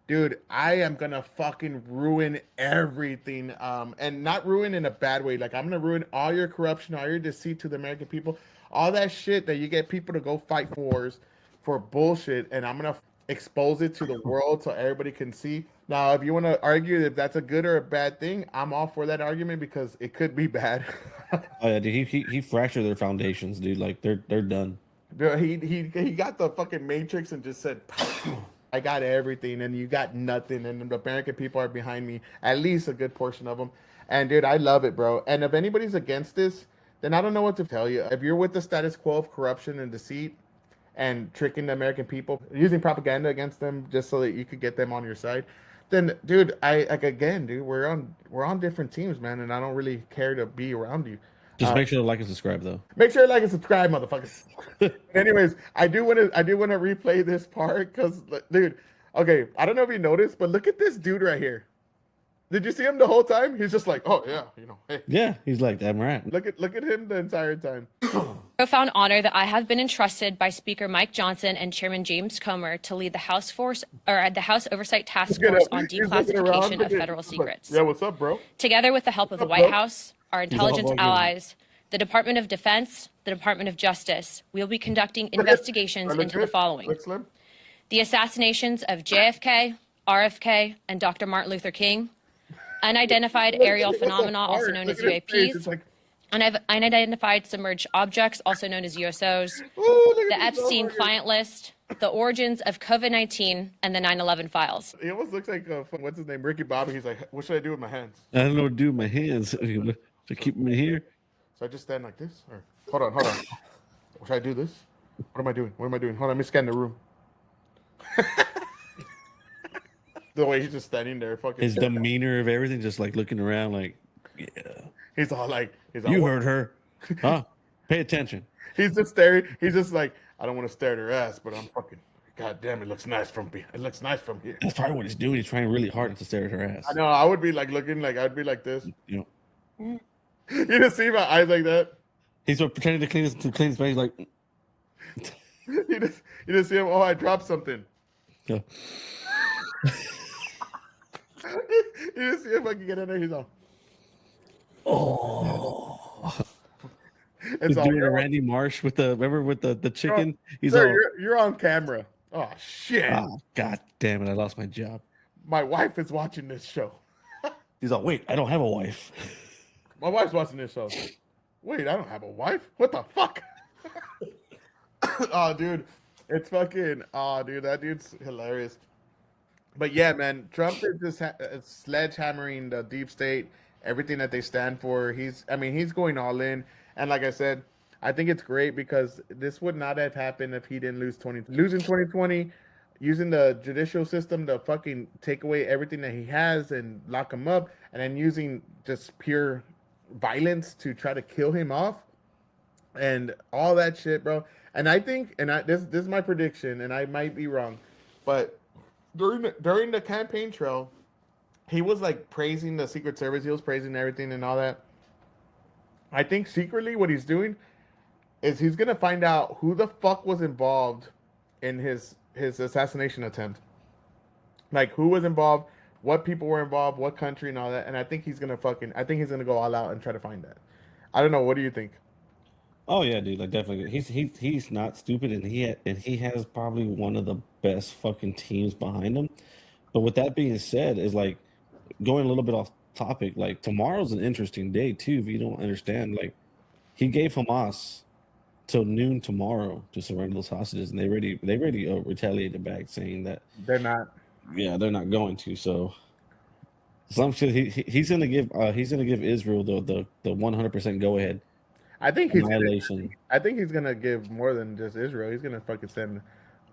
dude, I am gonna fucking ruin everything, and not ruin in a bad way. Like I'm gonna ruin all your corruption, all your deceit to the American people, all that shit that you get people to go fight wars for bullshit, and I'm gonna expose it to the world so everybody can see. Now, if you want to argue if that's a good or a bad thing, I'm all for that argument because it could be bad. Oh yeah, dude, he fractured their foundations, dude. Like they're done. Dude, he got the fucking Matrix and just said, I got everything and you got nothing, and the American people are behind me, at least a good portion of them. And dude, I love it, bro. And if anybody's against this, then I don't know what to tell you. If you're with the status quo of corruption and deceit and tricking the American people, using propaganda against them just so that you could get them on your side, then dude, we're on different teams, man, and I don't really care to be around you. Just make sure to like and subscribe, though. Make sure to like and subscribe, motherfuckers. Anyways, I do want to replay this part because, dude, okay, I don't know if you noticed, but look at this dude right here. Did you see him the whole time? He's just like, oh yeah, hey. Yeah, he's like, I'm right. Look at him the entire time. Profound honor that I have been entrusted by Speaker Mike Johnson and Chairman James Comer to lead the House Oversight Task Force on Declassification of Federal Secrets. Yeah, what's up, bro? Together with the help of the White House, our intelligence allies, the Department of Defense, the Department of Justice, we will be conducting investigations into the following: the assassinations of JFK, RFK, and Dr. Martin Luther King, unidentified aerial phenomena, also known as UAPs, unidentified submerged objects, also known as USOs, the Epstein client list, the origins of COVID-19, and the 9/11 files. He almost looks like, what's his name, Ricky Bobby. He's like, what should I do with my hands? I don't know what to do with my hands. To keep them in here. So I just stand like this? Or hold on. Should I do this? What am I doing? Hold on, let me scan the room. The way he's just standing there, fucking. His demeanor of everything, just like looking around, like, yeah. He's all like, you heard her, huh? Pay attention. He's just staring. He's just like, I don't want to stare at her ass, but I'm fucking. God damn, it looks nice from here. It looks nice from here. That's probably what he's doing. He's trying really hard not to stare at her ass. I know. I would be like looking like I'd be like this. You know, You just see my eyes like that. he's pretending to clean his face. Like, You just see him. Oh, I dropped something. yeah. You just see if I can get in there. He's on. Oh, It's he's all doing a Randy Marsh with the chicken. He's Sir, all, you're on camera. Oh shit! oh, god damn it! I lost my job. My wife is watching this show. He's all, wait, I don't have a wife. My wife's watching this show. Wait, I don't have a wife? What the fuck? Oh, dude. It's fucking... Oh, dude, that dude's hilarious. But yeah, man, Trump is just sledgehammering the deep state, everything that they stand for. He's going all in. And like I said, I think it's great because this would not have happened if he didn't losing 2020, using the judicial system to fucking take away everything that he has and lock him up, and then using just pure violence to try to kill him off and all that shit, bro. And I think, this is my prediction, and I might be wrong, but during the campaign trail, he was like praising the Secret Service, he was praising everything and all that. I think secretly what he's doing is he's gonna find out who the fuck was involved in his assassination attempt. Like who was involved, what people were involved, what country and all that. And I think he's gonna go all out and try to find that. I don't know. What do you think? Oh yeah, dude, like definitely. He's not stupid, and he has probably one of the best fucking teams behind him. But with that being said, is like going a little bit off topic. Like tomorrow's an interesting day too. If you don't understand, like he gave Hamas till noon tomorrow to surrender those hostages, and they already retaliated back, saying that They're not. yeah, they're not going to. So some shit he's gonna give Israel the 100% go ahead. I think he's Annihilation. I think he's gonna give more than just Israel. He's gonna fucking send.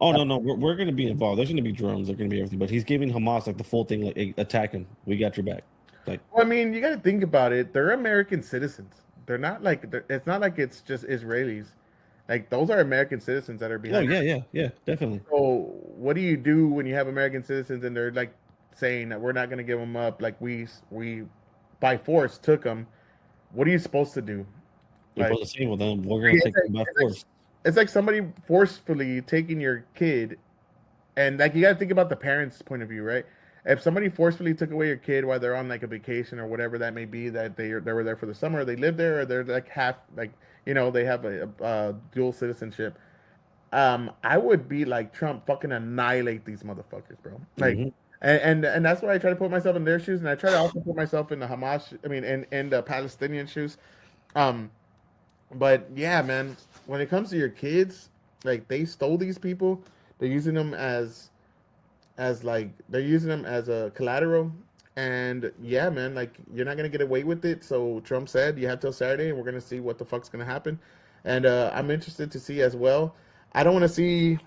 Oh no, we're gonna be involved. There's gonna be drones. There's gonna be everything. But he's giving Hamas like the full thing. Like, hey, attack him. We got your back. Like, Well, I mean, you got to think about it. They're American citizens. They're not like it's not like it's just Israelis. Like those are American citizens that are oh behind. yeah, definitely. So what do you do when you have American citizens and they're like saying that we're not going to give them up? Like we by force took them. What are you supposed to do? You're Like, supposed to say, well, then we're gonna take them by force. it's like somebody forcefully taking your kid, and like you got to think about the parents' point of view, right? If somebody forcefully took away your kid while they're on like a vacation or whatever that may be, that they were there for the summer, they live there, or they're like half like they have a dual citizenship. I would be like Trump, fucking annihilate these motherfuckers, bro. Like, and that's why I try to put myself in their shoes, and I try to also put myself in the Hamas, in the Palestinian shoes. But yeah, man, when it comes to your kids, like they stole these people, they're using them as a collateral. And yeah, man, like you're not gonna get away with it. So Trump said you have till Saturday, and we're gonna see what the fuck's gonna happen. And I'm interested to see as well. I don't want to see,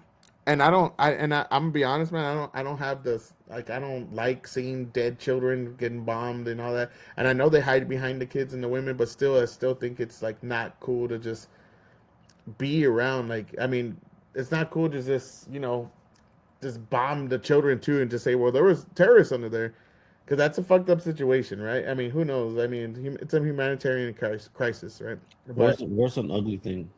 and I'm gonna be honest, man. I don't have this. Like I don't like seeing dead children getting bombed and all that. And I know they hide behind the kids and the women, but still, I still think it's like not cool to just be around. Like I mean, it's not cool to just bomb the children too, and just say, well, there was terrorists under there, because that's a fucked up situation, right? I mean, who knows? I mean, it's a humanitarian crisis, right? War's an ugly thing.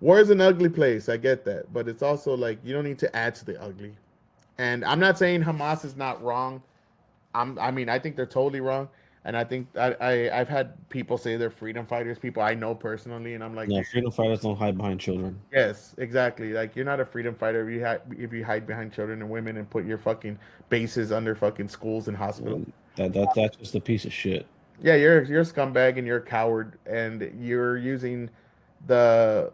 War is an ugly place. I get that, but it's also like you don't need to add to the ugly. And I'm not saying Hamas is not wrong. I think they're totally wrong. And I think I've had people say they're freedom fighters, people I know personally, and I'm like, no, freedom fighters don't hide behind children. yes, exactly. Like you're not a freedom fighter if you hide behind children and women and put your fucking bases under fucking schools and hospitals. That's just a piece of shit. Yeah, you're a scumbag and you're a coward, and you're using the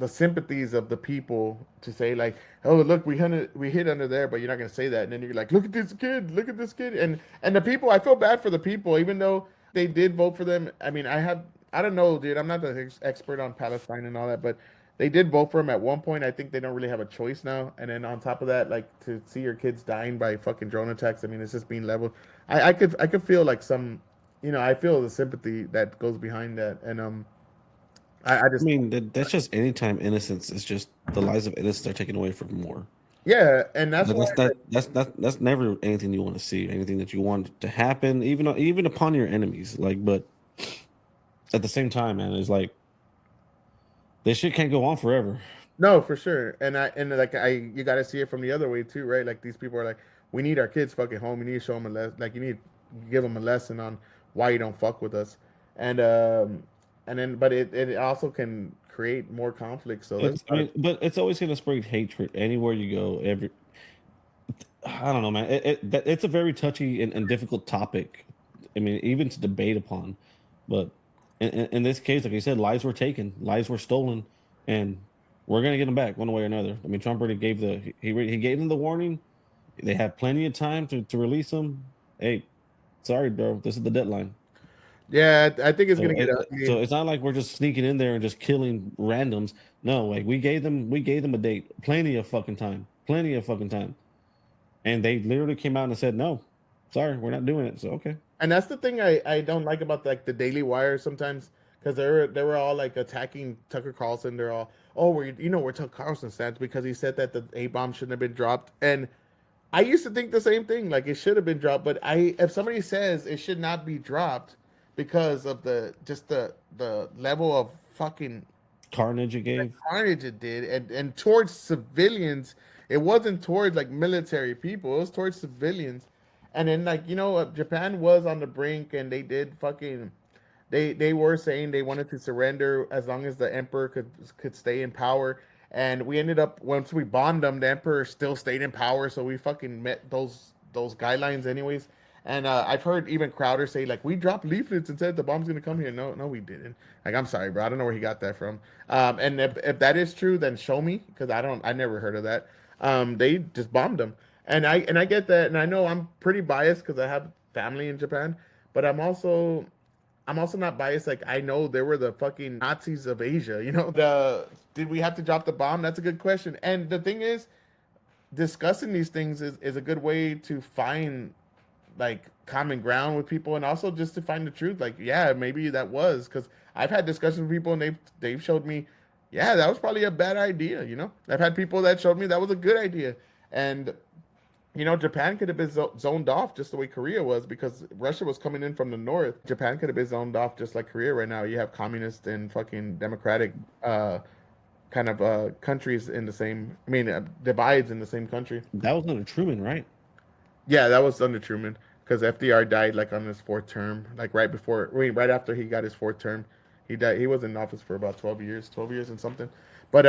sympathies of the people to say like, oh look, we hid under there, but you're not gonna say that, and then you're like, look at this kid, and the people. I feel bad for the people, even though they did vote for them. I mean, I don't know, dude. I'm not the expert on Palestine and all that, but they did vote for him at one point. I think they don't really have a choice now. And then on top of that, like to see your kids dying by fucking drone attacks. I mean, it's just being leveled. I could feel like some, I feel the sympathy that goes behind that, and I I just mean, that's just anytime innocence is just the lives of innocents are taken away from more. yeah, and that's But why that's never anything you want to see, anything that you want to happen, even upon your enemies. Like, but at the same time, man, it's like this shit can't go on forever. no, for sure. And like you got to see it from the other way too, right? Like these people are like, we need our kids fucking home. We need to show them a lesson. Like you need to give them a lesson on why you don't fuck with us. And then but it also can create more conflict. So that's But it's always gonna spread hatred anywhere you go. I don't know, man. It's a very touchy and difficult topic. I mean, even to debate upon. But in this case, like I said, lives were taken, lives were stolen, and we're gonna get them back one way or another. I mean, Trump already gave he gave them the warning. They have plenty of time to release them. Hey, sorry, bro, this is the deadline. yeah. I think it's So, gonna get ugly. so it's not like we're just sneaking in there and just killing randoms. No, like we gave them a date, plenty of fucking time, and they literally came out and said, "No, sorry, we're not doing it." So okay, And that's the thing I don't like about like the Daily Wire sometimes because they were all like attacking Tucker Carlson. They're all, oh, where Tucker Carlson stands because he said that the A bomb shouldn't have been dropped. And I used to think the same thing, like it should have been dropped. But if somebody says it should not be dropped because of the level of fucking carnage it gave. carnage it did, and towards civilians, it wasn't towards like military people, it was towards civilians. And then like Japan was on the brink, and they did fucking they were saying they wanted to surrender as long as the emperor could stay in power. And we ended up, once we bombed them, the emperor still stayed in power, so we fucking met those guidelines anyways. And I've heard even Crowder say like, we dropped leaflets and said the bomb's gonna come here. No, we didn't. Like, I'm sorry, bro, I don't know where he got that from. And if that is true, then show me, because I never heard of that. They just bombed them. And I get that, and I know I'm pretty biased because I have family in Japan, but I'm also not biased. Like, I know they were the fucking Nazis of Asia. Did we have to drop the bomb? That's a good question. And the thing is, discussing these things is a good way to find like common ground with people, and also just to find the truth. Like, yeah, maybe that was, because I've had discussions with people, and they've showed me, yeah, that was probably a bad idea. I've had people that showed me that was a good idea. And Japan could have been zoned off just the way Korea was, because Russia was coming in from the north. Japan could have been zoned off just like Korea right now. You have communist and fucking democratic kind of countries in the same, divides in the same country. That was under Truman, right? Yeah, that was under Truman, because FDR died like on his fourth term, like right after he got his fourth term. He died. He was in office for about 12 years and something. But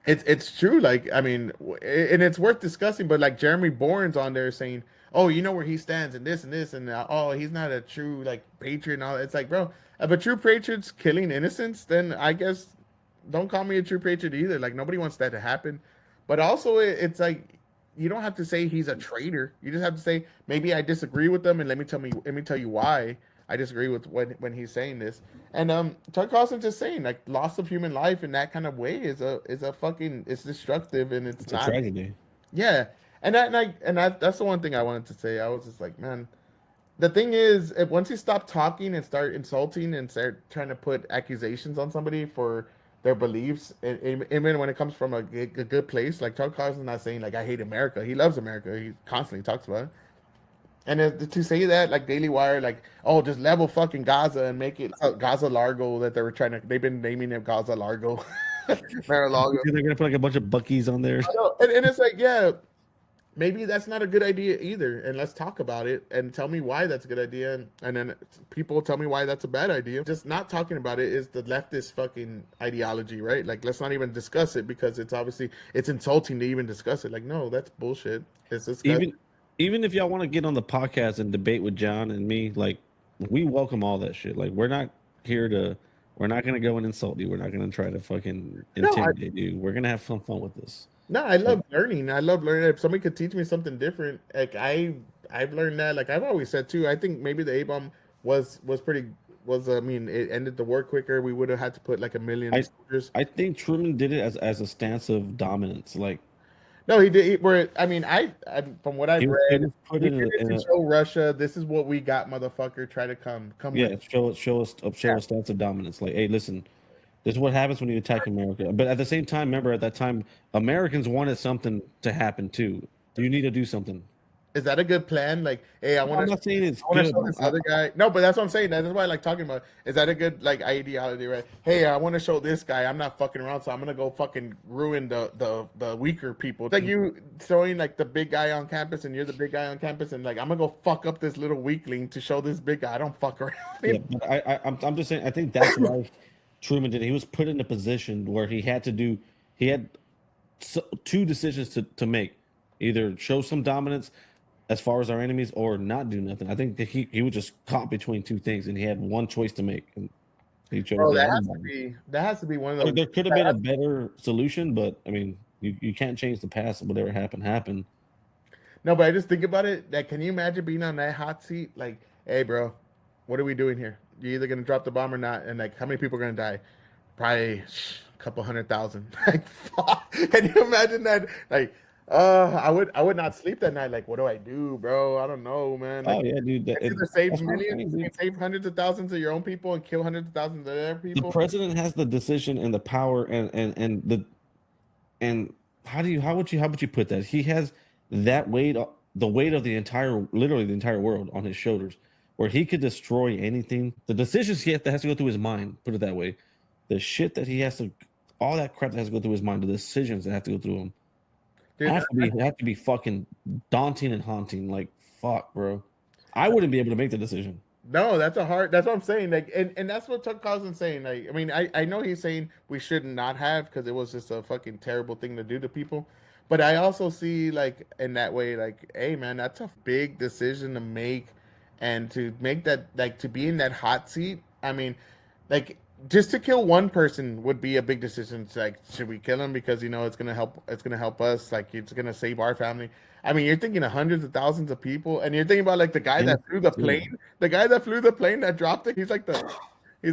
it's true. Like, and it's worth discussing. But like Jeremy Bourne's on there saying, "Oh, you know where he stands, and this and this, and oh, he's not a true like patriot and all that." It's like, bro, if a true patriot's killing innocents, then I guess don't call me a true patriot either. Like, nobody wants that to happen. But also, it's like, you don't have to say he's a traitor. You just have to say, maybe I disagree with them, and let me tell you why I disagree with when he's saying this. And Tucker Carlson just saying like, loss of human life in that kind of way is a fucking, it's destructive, and it's a not tragedy. Yeah, that's the one thing I wanted to say. I was just like, man, the thing is, once you stop talking and start insulting and start trying to put accusations on somebody for their beliefs, and even when it comes from a good place, like Tucker Carlson's not saying like, I hate America. He loves America. He constantly talks about it. And to say that, like Daily Wire, like, oh, just level fucking Gaza and make it Gaza Largo, that they've been naming it Gaza Largo, Mar-a-Lago. They're gonna put like a bunch of Buckies on there. And it's like, yeah, maybe that's not a good idea either. And let's talk about it and tell me why that's a good idea. And then people tell me why that's a bad idea. Just not talking about it is the leftist fucking ideology, right? Like, let's not even discuss it, because it's insulting to even discuss it. Like, no, that's bullshit. It's disgusting. Even if y'all want to get on the podcast and debate with John and me, like, we welcome all that shit. Like, we're not gonna go and insult you. We're not gonna try to fucking intimidate you. We're gonna have some fun with this. No, I love learning. If somebody could teach me something different, like I've learned that. Like I've always said too, I think maybe the A bomb it ended the war quicker. We would have had to put like 1 million soldiers. I think Truman did it as a stance of dominance. Like, no, he did. From what I've read, he did it to show Russia, this is what we got, motherfucker. Try to come. Yeah, show a stance of dominance. Like, hey, listen, This is what happens when you attack America. But at the same time, remember at that time, Americans wanted something to happen too. You need to do something. Is that a good plan? Like, hey, I I'm want to. not saying it's I want to good. show this other guy. No, but that's what I'm saying. That's why I like talking about. Is that a good like ideology, right? Hey, I want to show this guy. I'm not fucking around, so I'm gonna go fucking ruin the weaker people. It's like you showing like the big guy on campus, and you're the big guy on campus, and like I'm gonna go fuck up this little weakling to show this big guy. I don't fuck around. Yeah, but I'm just saying. I think that's why Truman did. He was put in a position where he had to do. He had two decisions to make: either show some dominance as far as our enemies, or not do nothing. I think that he was just caught between two things, and he had one choice to make, and he chose. Bro, the that other has to one. be one of Like, those. there could have been a better solution, but I mean, you can't change the past. Whatever happened. No, but I just think about it. Like, can you imagine being on that hot seat? Like, hey, bro, what are we doing here? You're either gonna drop the bomb or not. And like, how many people are gonna die? Probably a couple 100,000. Like, fuck. Can you imagine that? Like, I would not sleep that night. Like, what do I do, bro? I don't know, man. Like, Oh yeah, dude. you either save millions, you save hundreds of thousands of your own people and kill hundreds of thousands of their people. The president has the decision and the power and how would you put that? He has that weight, the weight of literally the entire world on his shoulders, where he could destroy anything. The decisions that has to go through his mind, put it that way, the shit that he has to, all that crap that has to go through his mind, the decisions that have to go through him, Dude, have to be fucking daunting and haunting. Like, fuck, bro. I wouldn't be able to make the decision. no, that's what I'm saying. Like, and that's what Tuck Carlson's saying. Like, I mean, I know he's saying we should not have because it was just a fucking terrible thing to do to people. But I also see like in that way, like, hey man, that's a big decision to make, and to make that, like, to be in that hot seat. I mean, like, just to kill one person would be a big decision. It's like, should we kill him because it's gonna help us, like it's gonna save our family. I mean, you're thinking of hundreds of thousands of people, and you're thinking about like the guy that flew the plane, that dropped it. He's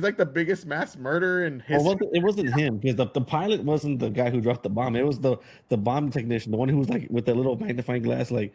like the biggest mass murderer in history. Well, it wasn't him, because the pilot wasn't the guy who dropped the bomb. It was the bomb technician, the one who was like with the little magnifying glass, like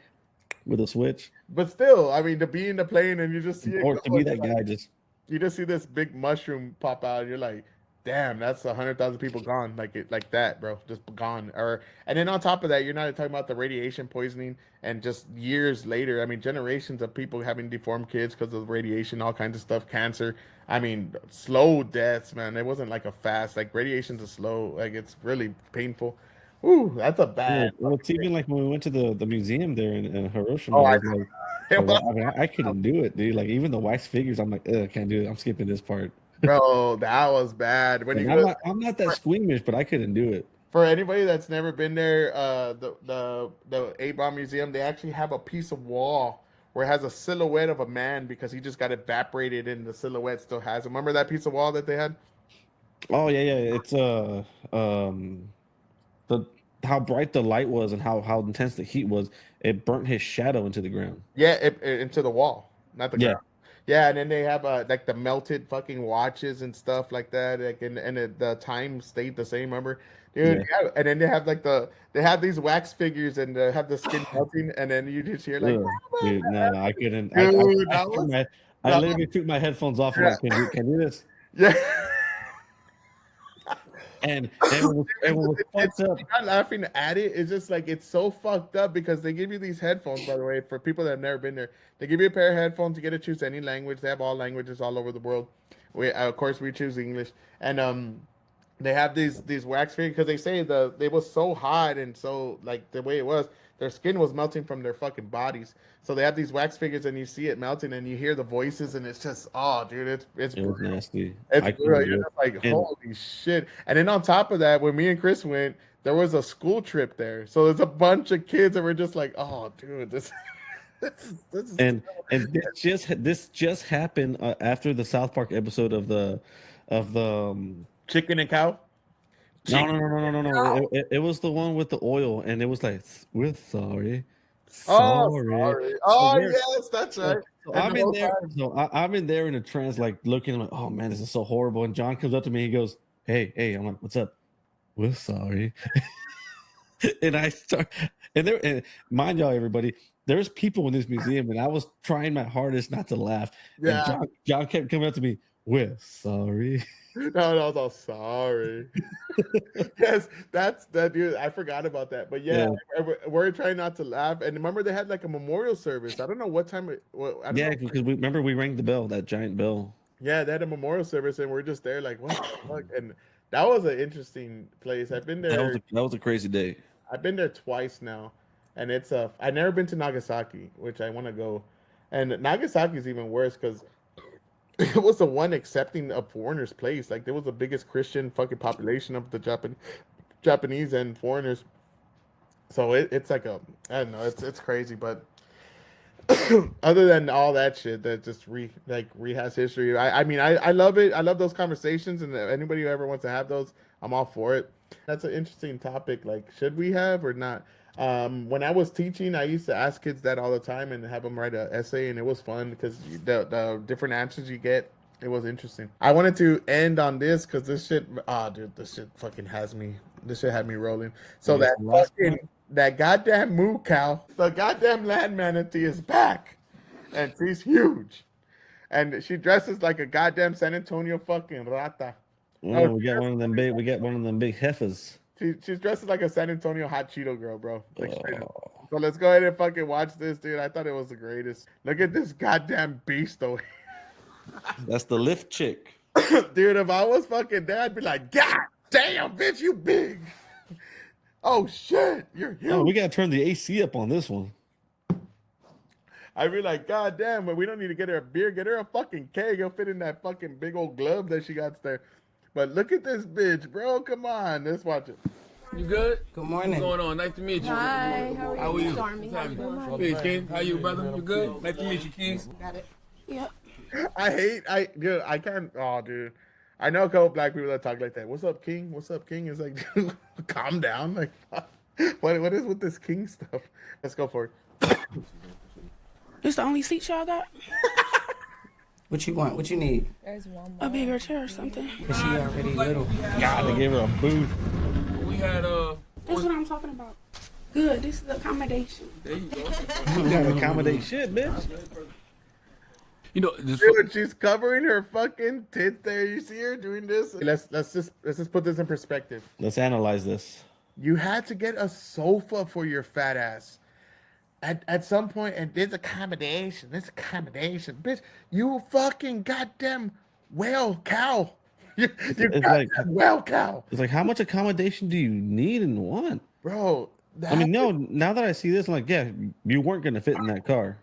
with a switch. But still, I mean, to be in the plane and you just see it Or go, to be that guy, just you just see this big mushroom pop out, and you're like, damn, that's 100,000 people gone, like that, bro, just gone. And then on top of that, you're not talking about the radiation poisoning, and just years later, I mean, generations of people having deformed kids because of radiation, all kinds of stuff, cancer. I mean, slow deaths, man. It wasn't like a fast, like radiation's a slow, like it's really painful. Ooh, that's a bad. well, it's even like when we went to the museum there in Hiroshima. Oh, I I was like, It was- I mean, I couldn't do it, dude. Like even the wax figures, I'm like, I can't do it. I'm skipping this part. Bro, that was bad. When Like, you I'm not that squeamish, but I couldn't do it. For anybody that's never been there, the 8-Bomb Museum, they actually have a piece of wall where it has a silhouette of a man because he just got evaporated and the silhouette still has it. Remember that piece of wall that they had? Oh yeah. It's the how bright the light was and how intense the heat was. It burnt his shadow into the ground. Yeah, into the wall, not the Yeah. ground. Yeah, and then they have like the melted fucking watches and stuff like that. Like, and the time stayed the same. Remember, dude? Yeah. And then they have like they have these wax figures and they have the skin melting, and then you just hear like, Ugh, dude, no, I couldn't. Dude, I literally took my headphones off. And like, can you do this? yeah. And it was fucked up. I'm not laughing at it. It's just like it's so fucked up because they give you these headphones. By the way, for people that have never been there, they give you a pair of headphones. You get to choose any language. They have all languages all over the world. We of course we choose English, and they have these wax figures because they say they was so hot and so like the way it was, their skin was melting from their fucking bodies. So they have these wax figures and you see it melting and you hear the voices and it's just dude, it was nasty. It's real. You're just like, holy shit. And then on top of that, when me and Chris went, there was a school trip there. So there's a bunch of kids that were just like, oh dude, this is and this just happened after the South Park episode of the chicken and cow. No. It was the one with the oil, and it was like, we're sorry. Oh, Sorry. sorry. So Oh, we're- yes, that's right. So And I'm the in whole there. time- So I'm in there in a trance, like looking, like, oh man, this is so horrible. And John comes up to me, he goes, "Hey." I'm like, "What's up?" "We're sorry." And I start, and mind y'all, everybody, there's people in this museum, and I was trying my hardest not to laugh. Yeah. And John kept coming up to me, "We're sorry." No, sorry. Yes, that's that dude. I forgot about that. But yeah, we're trying not to laugh. And remember, they had like a memorial service. I don't know what time. I don't know. Because we rang the bell, that giant bell. Yeah, they had a memorial service, and we're just there like, what the fuck? And that was an interesting place. I've been there. That was a crazy day. I've been there twice now, and it's I've never been to Nagasaki, which I want to go. And Nagasaki is even worse because it was the one accepting a foreigners' place. Like, there was the biggest Christian fucking population of the Japanese and foreigners. So it's like I don't know, it's crazy. But other than all that shit that just rehash history, I mean, I love it. I love those conversations, and anybody who ever wants to have those, I'm all for it. That's an interesting topic. Like, should we have or not? When I was teaching, I used to ask kids that all the time and have them write an essay, and it was fun because the different answers you get, it was interesting. I wanted to end on this because this shit, dude, this shit fucking has me. This shit had me rolling. So that goddamn moo cow, the goddamn land manatee is back, and she's huge, and she dresses like a goddamn San Antonio fucking rata. Oh, we got one of them big. We got one of them big heifers. She's dressed like a San Antonio hot Cheeto girl, bro. Like, straight up. So let's go ahead and fucking watch this, dude. I thought it was the greatest. Look at this goddamn beast, though. That's the lift chick. Dude, if I was fucking there, I'd be like, God damn, bitch, you big. Oh, shit, you're huge. Oh, we got to turn the AC up on this one. I'd be like, God damn, but we don't need to get her a beer. Get her a fucking keg. It'll fit in that fucking big old glove that she got there. But look at this bitch, bro. Come on. Let's watch it. You good? Good morning. What's going on? Nice to meet you. Hi, how are you? Stormy. Hey, King. How you, brother? You good? Nice to meet you, King. Got it. Yep. Dude, I can't, dude. I know a couple black people that talk like that. What's up, King? What's up, King? It's like, dude, calm down. Like, what is with this King stuff? Let's go for it. This the only seat y'all got? What you want? What you need? A bigger chair or something? Is she already little? God, they gave her a booth. We had That's what I'm talking about. Good. This is the accommodation. there you go. You gotta accommodate shit, bitch. You know, this, Dude, she's covering her fucking tits there. You see her doing this? Let's just put this in perspective. Let's analyze this. You had to get a sofa for your fat ass. At some point, and there's accommodation, bitch. You fucking goddamn whale cow. You like whale cow. It's like, how much accommodation do you need and want? Bro. I mean, no, now that I see this, I'm like, yeah, you weren't gonna fit in that car.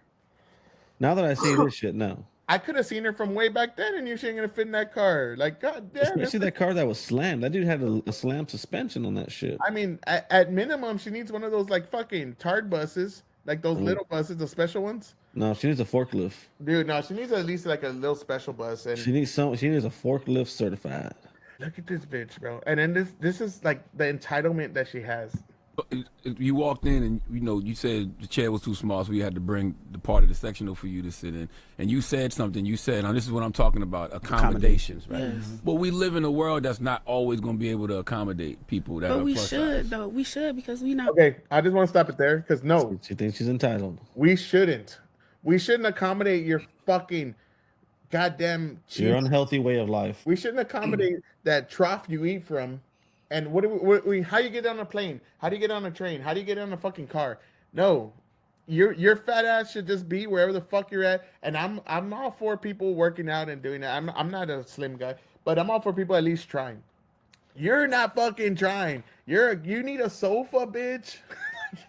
Now that I see this shit, no. I could have seen her from way back then, and she ain't gonna fit in that car. Like, god damn. Especially that car that was slammed. That dude had a slam suspension on that shit. I mean, at minimum, she needs one of those like fucking tard buses, like those little buses, the special ones. No, she needs a forklift. Dude, no, she needs at least like a little special bus. And She needs a forklift certified. look at this bitch, bro. And then this is like the entitlement that she has. you walked in and you said the chair was too small, so we had to bring the part of the sectional for you to sit in. And you said something. You said, "Now this is what I'm talking about: accommodations." Right? Yes. But we live in a world that's not always going to be able to accommodate people that But are we plus should, size. though. We should, because we know. Okay, I just want to stop it there because no, She thinks she's entitled. we shouldn't. We shouldn't accommodate your fucking goddamn cheap. Your unhealthy way of life. We shouldn't accommodate that trough you eat from. And how you get on a plane? How do you get on a train? How do you get on a fucking car? No, your fat ass should just be wherever the fuck you're at. And I'm all for people working out and doing that. I'm not a slim guy, but I'm all for people at least trying. You're not fucking trying. You need a sofa, bitch.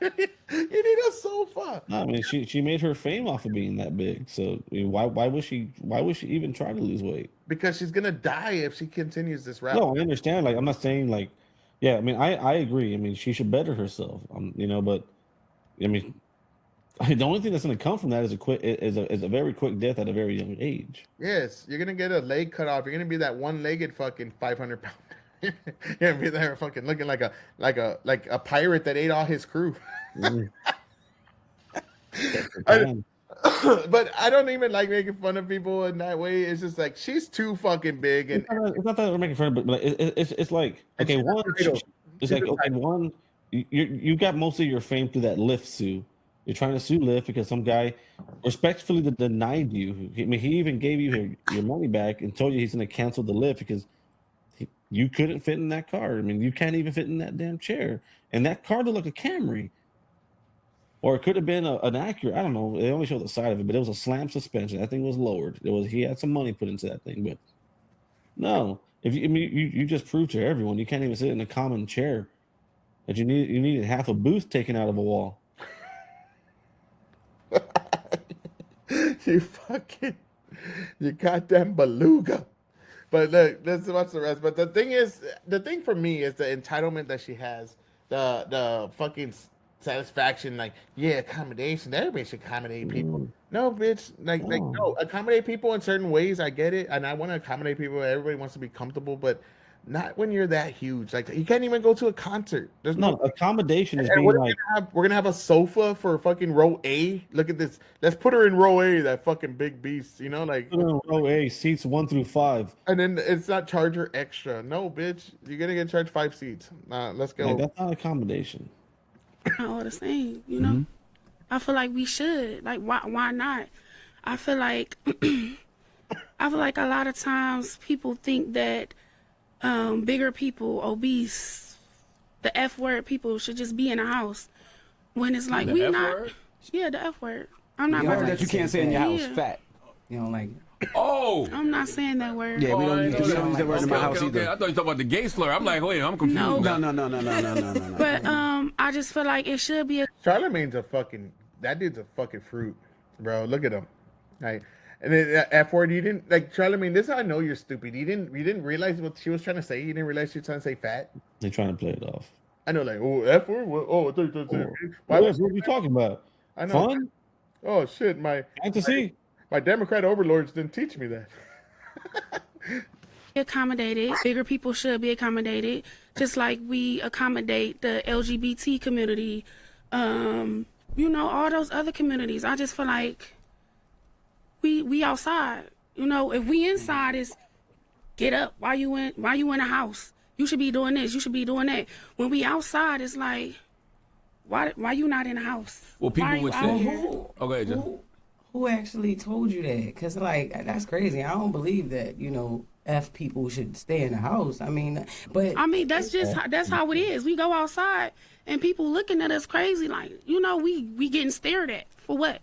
You need a sofa. No, I mean, she made her fame off of being that big. So I mean, why would she even try to lose weight? Because she's gonna die if she continues this route. No, I understand. Like, I'm not saying like, yeah. I mean, I agree. I mean, she should better herself. But I mean, the only thing that's gonna come from that is a very quick death at a very young age. Yes, you're gonna get a leg cut off. You're gonna be that one-legged fucking 500-pounder. You're gonna be there fucking looking like a pirate that ate all his crew. Mm. But I don't even like making fun of people in that way. It's just like she's too fucking big, and It's not that we're making fun of, but it's like, okay, she's one, entitled. it's like, okay, one, you got most of your fame through that lift, Sue. You're trying to sue Lyft because some guy respectfully denied you. I mean, he even gave you your money back and told you he's going to cancel the Lyft because you couldn't fit in that car. I mean, you can't even fit in that damn chair. And that car looked like a Camry. Or it could have been an Acura. I don't know. They only showed the side of it, but it was a slam suspension. That thing was lowered. He had some money put into that thing, but no. You just proved to everyone you can't even sit in a common chair. That you needed half a booth taken out of a wall. You goddamn beluga. But look, let's watch the rest. But the thing for me is the entitlement that she has, the fucking satisfaction, like, yeah, accommodation. Everybody should accommodate people. No, bitch, no, accommodate people in certain ways. I get it, and I want to accommodate people. Everybody wants to be comfortable, but not when you're that huge. Like, you can't even go to a concert. There's no accommodation. Is and being like we're gonna have a sofa for fucking row A. Look at this. Let's put her in row A. That fucking big beast. You know, like row A, seats 1 through 5. And then it's not charge her extra. No, bitch, you're gonna get charged 5 seats. Let's go. Like, that's not accommodation. All the same, you know. I feel like we should. Like, why not? I feel like a lot of times people think that bigger people, obese, the F word people should just be in a house. When it's like, we not. Word? Yeah, the F word. I'm not. You heard that you can't say in your house. Fat. You don't like. Oh, I'm not saying that word. Yeah, we don't use that word in my house either. I thought you talking about the gay slur. I'm like, wait, I'm confused. No. But I just feel like it should be a. Charlamagne's that dude's a fucking fruit, bro. Look at him, right? And then F word, you didn't like Charlamagne. This is how I know you're stupid. You didn't realize what she was trying to say. You didn't realize she was trying to say fat. They're trying to play it off. I know, like, oh, F word. Oh, what are you talking about? I know. Fun? Oh shit, my Democrat overlords didn't teach me that. Accommodated. Bigger people should be accommodated, just like we accommodate the LGBT community. You know, all those other communities. I just feel like we outside. You know, if we inside is get up. Why you in a house? You should be doing this. You should be doing that. When we outside, it's like, why you not in a house? Well, people would say, okay, John. Who actually told you that? Because, like, that's crazy. I don't believe that, you know, F people should stay in the house. I mean, that's how it is. We go outside and people looking at us crazy, like, you know, we getting stared at for what?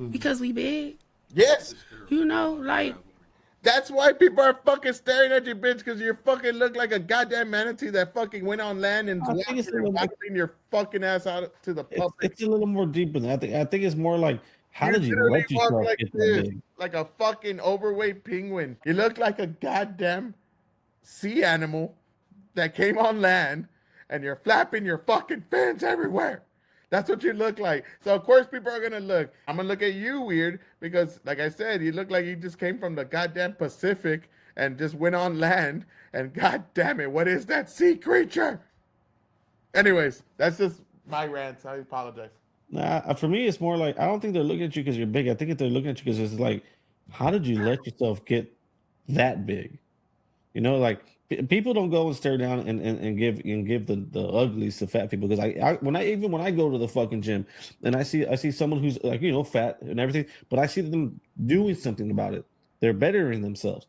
Because we big. Yes. You know, like. That's why people are fucking staring at you, bitch, because you fucking look like a goddamn manatee that fucking went on land and walking your fucking ass out to the public. It's a little more deep than that. I think it's more like, how did you let yourself get that big? Like a fucking overweight penguin. You look like a goddamn sea animal that came on land, and you're flapping your fucking fins everywhere. That's what you look like. So, of course, people are going to look. I'm going to look at you weird because, like I said, you look like you just came from the goddamn Pacific and just went on land. And, god damn it, what is that sea creature? Anyways, that's just my rant. I apologize. Nah, for me, it's more like, I don't think they're looking at you because you're big. I think they're looking at you because it's like, how did you let yourself get that big? You know, like, people don't go and stare down and give the uglies to fat people, because when I go to the fucking gym and I see someone who's, like, you know, fat and everything, but I see them doing something about it. They're bettering themselves.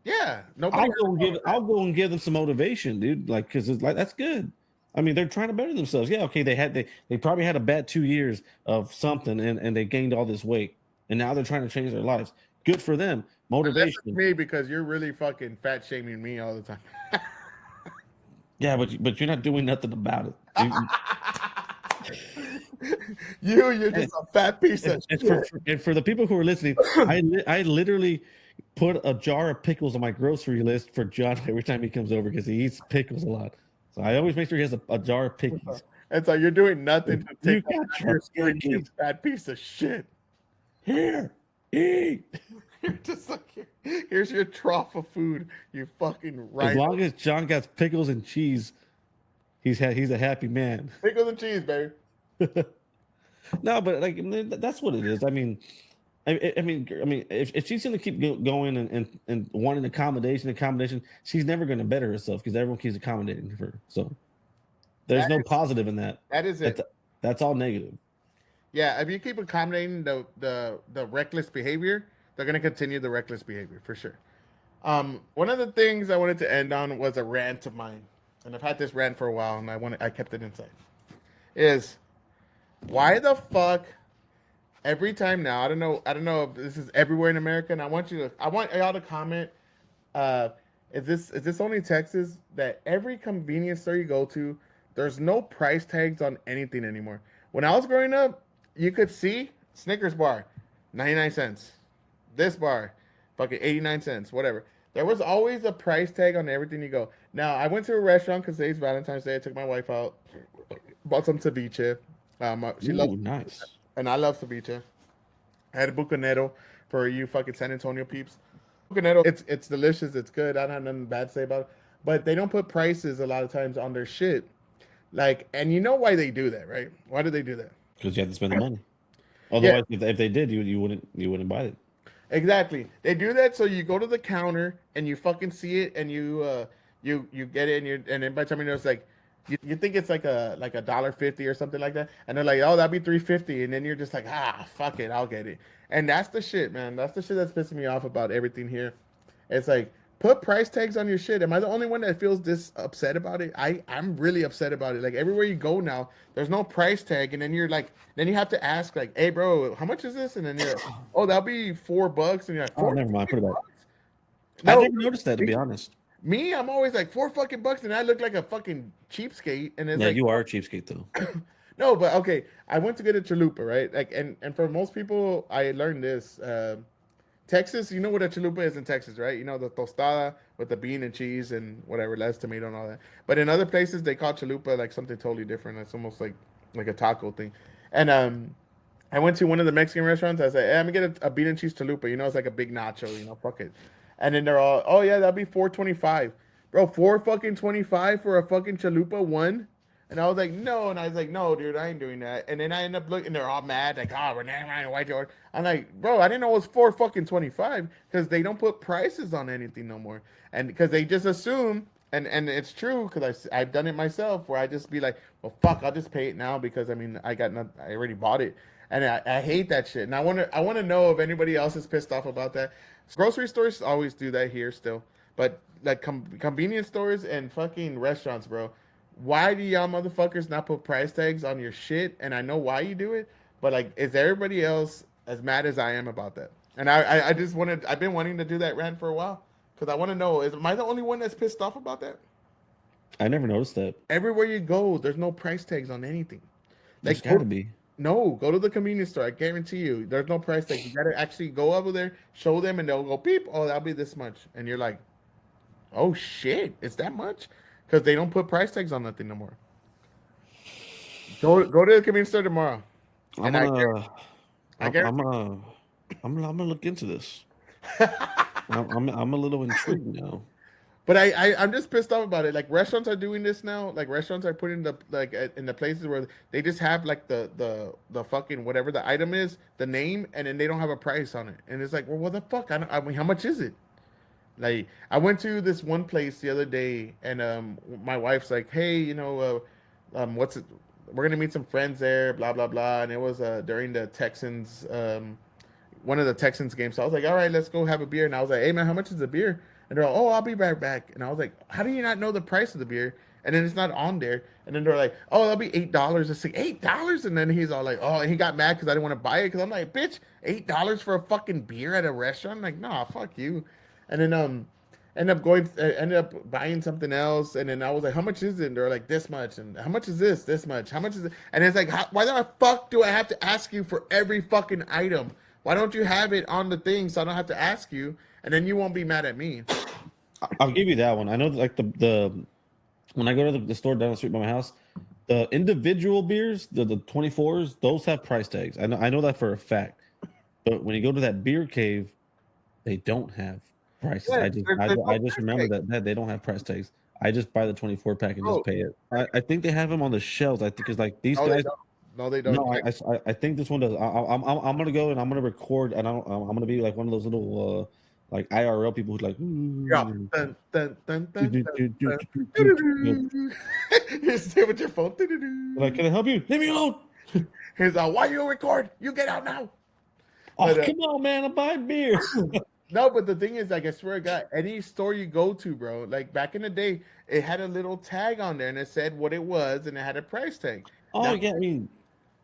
Yeah, I'll go and give them some motivation, dude. Like, because it's like, that's good. I mean, they're trying to better themselves. Yeah, okay, they probably had a bad 2 years of something and they gained all this weight, and now they're trying to change their lives. Good for them. Motivation. That's me, because you're really fucking fat shaming me all the time. Yeah, but you're not doing nothing about it. You're just a fat piece of shit. And for the people who are listening, I literally put a jar of pickles on my grocery list for John every time he comes over, because he eats pickles a lot. So I always make sure he has a jar of pickles. And so you're doing nothing to take your skin, you fat piece of shit. Here, eat. You're just like, here's your trough of food. You fucking right. As long as John got pickles and cheese, he's a happy man. Pickles and cheese, baby. No, but like, that's what it is. I mean, if she's gonna keep going and wanting accommodation, she's never gonna better herself, because everyone keeps accommodating her. So there's no positive in that. That is it. That's all negative. Yeah, if you keep accommodating the reckless behavior, they're gonna continue the reckless behavior for sure. One of the things I wanted to end on was a rant of mine, and I've had this rant for a while, and I kept it inside. Is why the fuck every time now? I don't know if this is everywhere in America, and I want y'all to comment. Is this only Texas that every convenience store you go to, there's no price tags on anything anymore? When I was growing up, you could see Snickers bar, 99 cents. This bar, fucking 89 cents, whatever. There was always a price tag on everything you go. Now, I went to a restaurant because today's Valentine's Day. I took my wife out, bought some ceviche. She loves nice. And I love ceviche. I had a bucanero for you fucking San Antonio peeps. Bucanero, it's delicious. It's good. I don't have nothing bad to say about it. But they don't put prices a lot of times on their shit. Like, and you know why they do that, right? Why do they do that? Because you have to spend the money. Otherwise, if they did, you wouldn't buy it. Exactly. They do that so you go to the counter and you fucking see it and you get it and then by the time you know it's like you think it's like a $1.50 or something like that, and they're like, oh, that'd be $3.50, and then you're just like, fuck it, I'll get it. And that's the shit, man. That's the shit that's pissing me off about everything here. It's like, put price tags on your shit. Am I the only one that feels this upset about it? I'm really upset about it. Like everywhere you go now, there's no price tag, and then you're like, then you have to ask like, hey bro, how much is this? And then you're like, oh, that'll be $4, and you're like, oh, never mind, put it back. No, I never noticed that, to be honest. Me, I'm always like $4 and I look like a fucking cheapskate. And it's yeah, like, you are a cheapskate though. No, but okay, I went to get a chalupa, right? Like, and for most people, I learned this. Texas, you know what a chalupa is in Texas, right? You know, the tostada with the bean and cheese and whatever, less tomato and all that. But in other places, they call chalupa like something totally different. It's almost like a taco thing. And I went to one of the Mexican restaurants. I said, hey, I'm gonna get a bean and cheese chalupa. You know, it's like a big nacho. You know, fuck it. And then they're all, oh yeah, that'll be $4.25, bro. $4.25 for a fucking chalupa one. And I was like, no. And I was like, no, dude, I ain't doing that. And then I end up looking, and they're all mad, like, oh, we're not white George. I'm like, bro, I didn't know it was $4.25 because they don't put prices on anything no more. And because they just assume, and it's true because I've done it myself where I just be like, well, fuck, I'll just pay it now because I mean I already bought it, and I hate that shit. And I want to know if anybody else is pissed off about that. Grocery stores always do that here still, but like convenience stores and fucking restaurants, bro. Why do y'all motherfuckers not put price tags on your shit? And I know why you do it, but like, is everybody else as mad as I am about that? And I've been wanting to do that rant for a while because I want to know, am I the only one that's pissed off about that? I never noticed that. Everywhere you go, there's no price tags on anything. There's gotta be. No, go to the convenience store. I guarantee you, there's no price tag. You gotta actually go over there, show them, and they'll go, beep, oh, that'll be this much. And you're like, oh shit, it's that much? Because they don't put price tags on nothing no more. Go to the convenience store tomorrow. I'm gonna look into this. I'm a little intrigued now. But I'm just pissed off about it. Like restaurants are doing this now. Like restaurants are putting in the places where they just have like the fucking whatever the item is, the name, and then they don't have a price on it. And it's like, well, what the fuck? I mean, how much is it? Like I went to this one place the other day, and my wife's like, hey, you know, what's it? We're gonna meet some friends there, blah blah blah. And it was during the Texans, one of the Texans games. So I was like, all right, let's go have a beer. And I was like, hey man, how much is the beer? And they're like, oh, I'll be right back. And I was like, how do you not know the price of the beer? And then it's not on there. And then they're like, oh, that'll be $8. It's like $8. And then he's all like, oh, and he got mad because I didn't want to buy it. Because I'm like, bitch, $8 for a fucking beer at a restaurant? I'm like, nah, fuck you. And then ended up buying something else. And then I was like, how much is it? And they're like, this much. And how much is this? This much. How much is it? And it's like, why the fuck do I have to ask you for every fucking item? Why don't you have it on the thing so I don't have to ask you? And then you won't be mad at me. I'll give you that one. I know, like the when I go to the store down the street by my house, the individual beers, the 24s, those have price tags. I know that for a fact. But when you go to that beer cave, they don't have prices. Yeah, I just remember that they don't have price tags. I just buy the 24 pack and just pay it. I think they have them on the shelves. I think it's like these guys. No, they don't. No, I think this one does. I'm gonna go and I'm gonna record, and I'm gonna be like one of those little like IRL people who's like, you stay with your phone. Like, can I help you? Leave me alone. He's like, why you record? You get out now. Oh, But, come on, man! I'm buying beer. no, but the thing is, like, I swear to God, any store you go to, bro, like back in the day, it had a little tag on there and it said what it was and it had a price tag. Oh Now, yeah, I mean,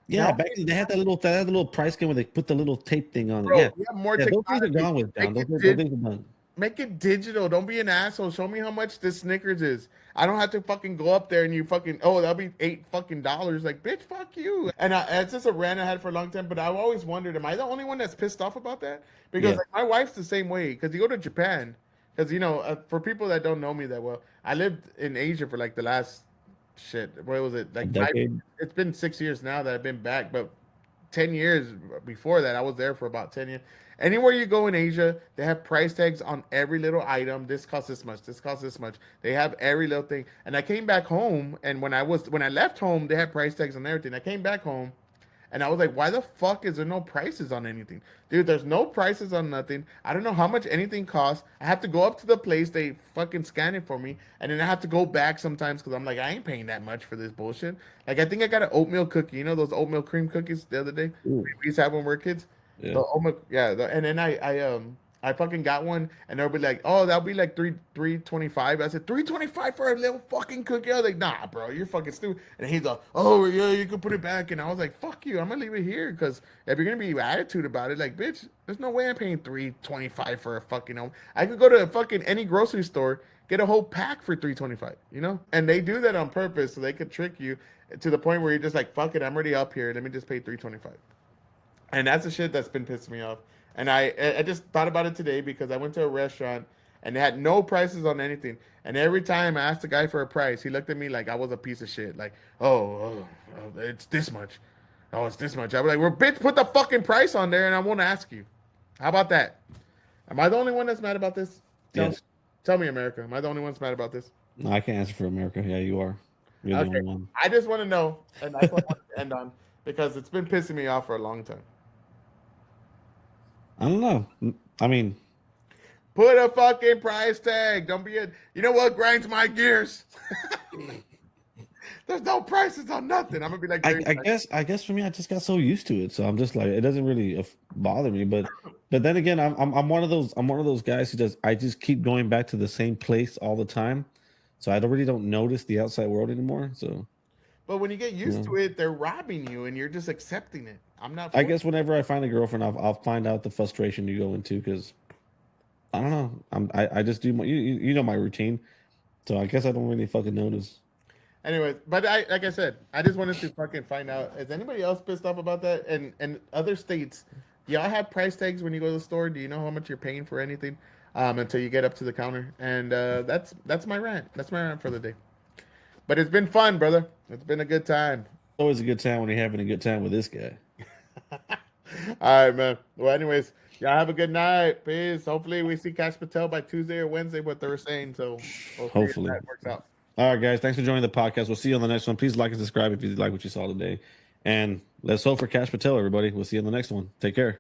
yeah. now, Back then they had that little price game where they put the little tape thing on it. bro, Yeah, we have more yeah. Those things are technology. gone with down. Make Those it things are done. Make it digital. Don't be an asshole. Show me how much this Snickers is. I don't have to fucking go up there and you fucking, oh, that'll be $8 Like, bitch, fuck you. And it's just a rant I had for a long time, but I've always wondered, am I the only one that's pissed off about that? Because Yeah. like, my wife's the same way. Because you go to Japan, because, you know, for people that don't know me that well, I lived in Asia for like the last, what was it? Like decade? It's been 6 years now that I've been back, but 10 years before that, I was there for about 10 years. Anywhere you go in Asia, they have price tags on every little item. This costs this much. This costs this much. They have every little thing. And I came back home, and when I left home, they had price tags on everything. I came back home, and I was like, why the fuck is there no prices on anything? Dude, there's no prices on nothing. I don't know how much anything costs. I have to go up to the place. They fucking scan it for me. And then I have to go back sometimes because I'm like, I ain't paying that much for this bullshit. Like, I think I got an oatmeal cookie. You know those oatmeal cream cookies the other day? Ooh. We used to have when we were kids. Yeah. And then I fucking got one, and they'll be like, oh, that'll be like $3.25. I said, $3.25 for a little fucking cookie? I was like, nah, bro, you're fucking stupid. And he's like, oh yeah, you can put it back. And I was like, fuck you, I'm gonna leave it here, because if you're gonna be attitude about it, like, bitch, there's no way I'm paying $3.25 for a fucking I could go to fucking any grocery store, get a whole pack for $3.25, you know? And they do that on purpose so they could trick you to the point where you're just like, fuck it, I'm already up here, let me just pay $3.25. And that's the shit that's been pissing me off. And I just thought about it today because I went to a restaurant and they had no prices on anything. And every time I asked the guy for a price, he looked at me like I was a piece of shit. Like, oh, it's this much. Oh, it's this much. I was like, well, bitch, put the fucking price on there and I won't ask you. How about that? Am I the only one that's mad about this? Yes. Tell me, America. Am I the only one that's mad about this? No, I can't answer for America. Yeah, you are. You're the only one. I just want to know, and that's what I want to end on, because it's been pissing me off for a long time. I don't know. I mean, put a fucking price tag. Don't be you know what grinds my gears? There's no prices on nothing. I'm gonna be like, I guess for me, I just got so used to it, so I'm just like, it doesn't really bother me. But then again, I'm one of those guys who I just keep going back to the same place all the time, so I really don't notice the outside world anymore. So, but when you get used to it, they're robbing you, and you're just accepting it. I'm not. I guess whenever I find a girlfriend, I'll find out the frustration you go into, because I don't know. I just do you know my routine, so I guess I don't really fucking notice. Anyways, but like I said, I just wanted to fucking find out, is anybody else pissed off about that? And other states, do y'all have price tags when you go to the store? Do you know how much you're paying for anything until you get up to the counter? And that's my rant. That's my rant for the day. But it's been fun, brother. It's been a good time. It's always a good time when you're having a good time with this guy. All right, man. Well, anyways, y'all have a good night. Peace. Hopefully we see Cash Patel by Tuesday or Wednesday, what they were saying. So hopefully that works out. All right, guys. Thanks for joining the podcast. We'll see you on the next one. Please like and subscribe if you like what you saw today. And let's hope for Cash Patel, everybody. We'll see you on the next one. Take care.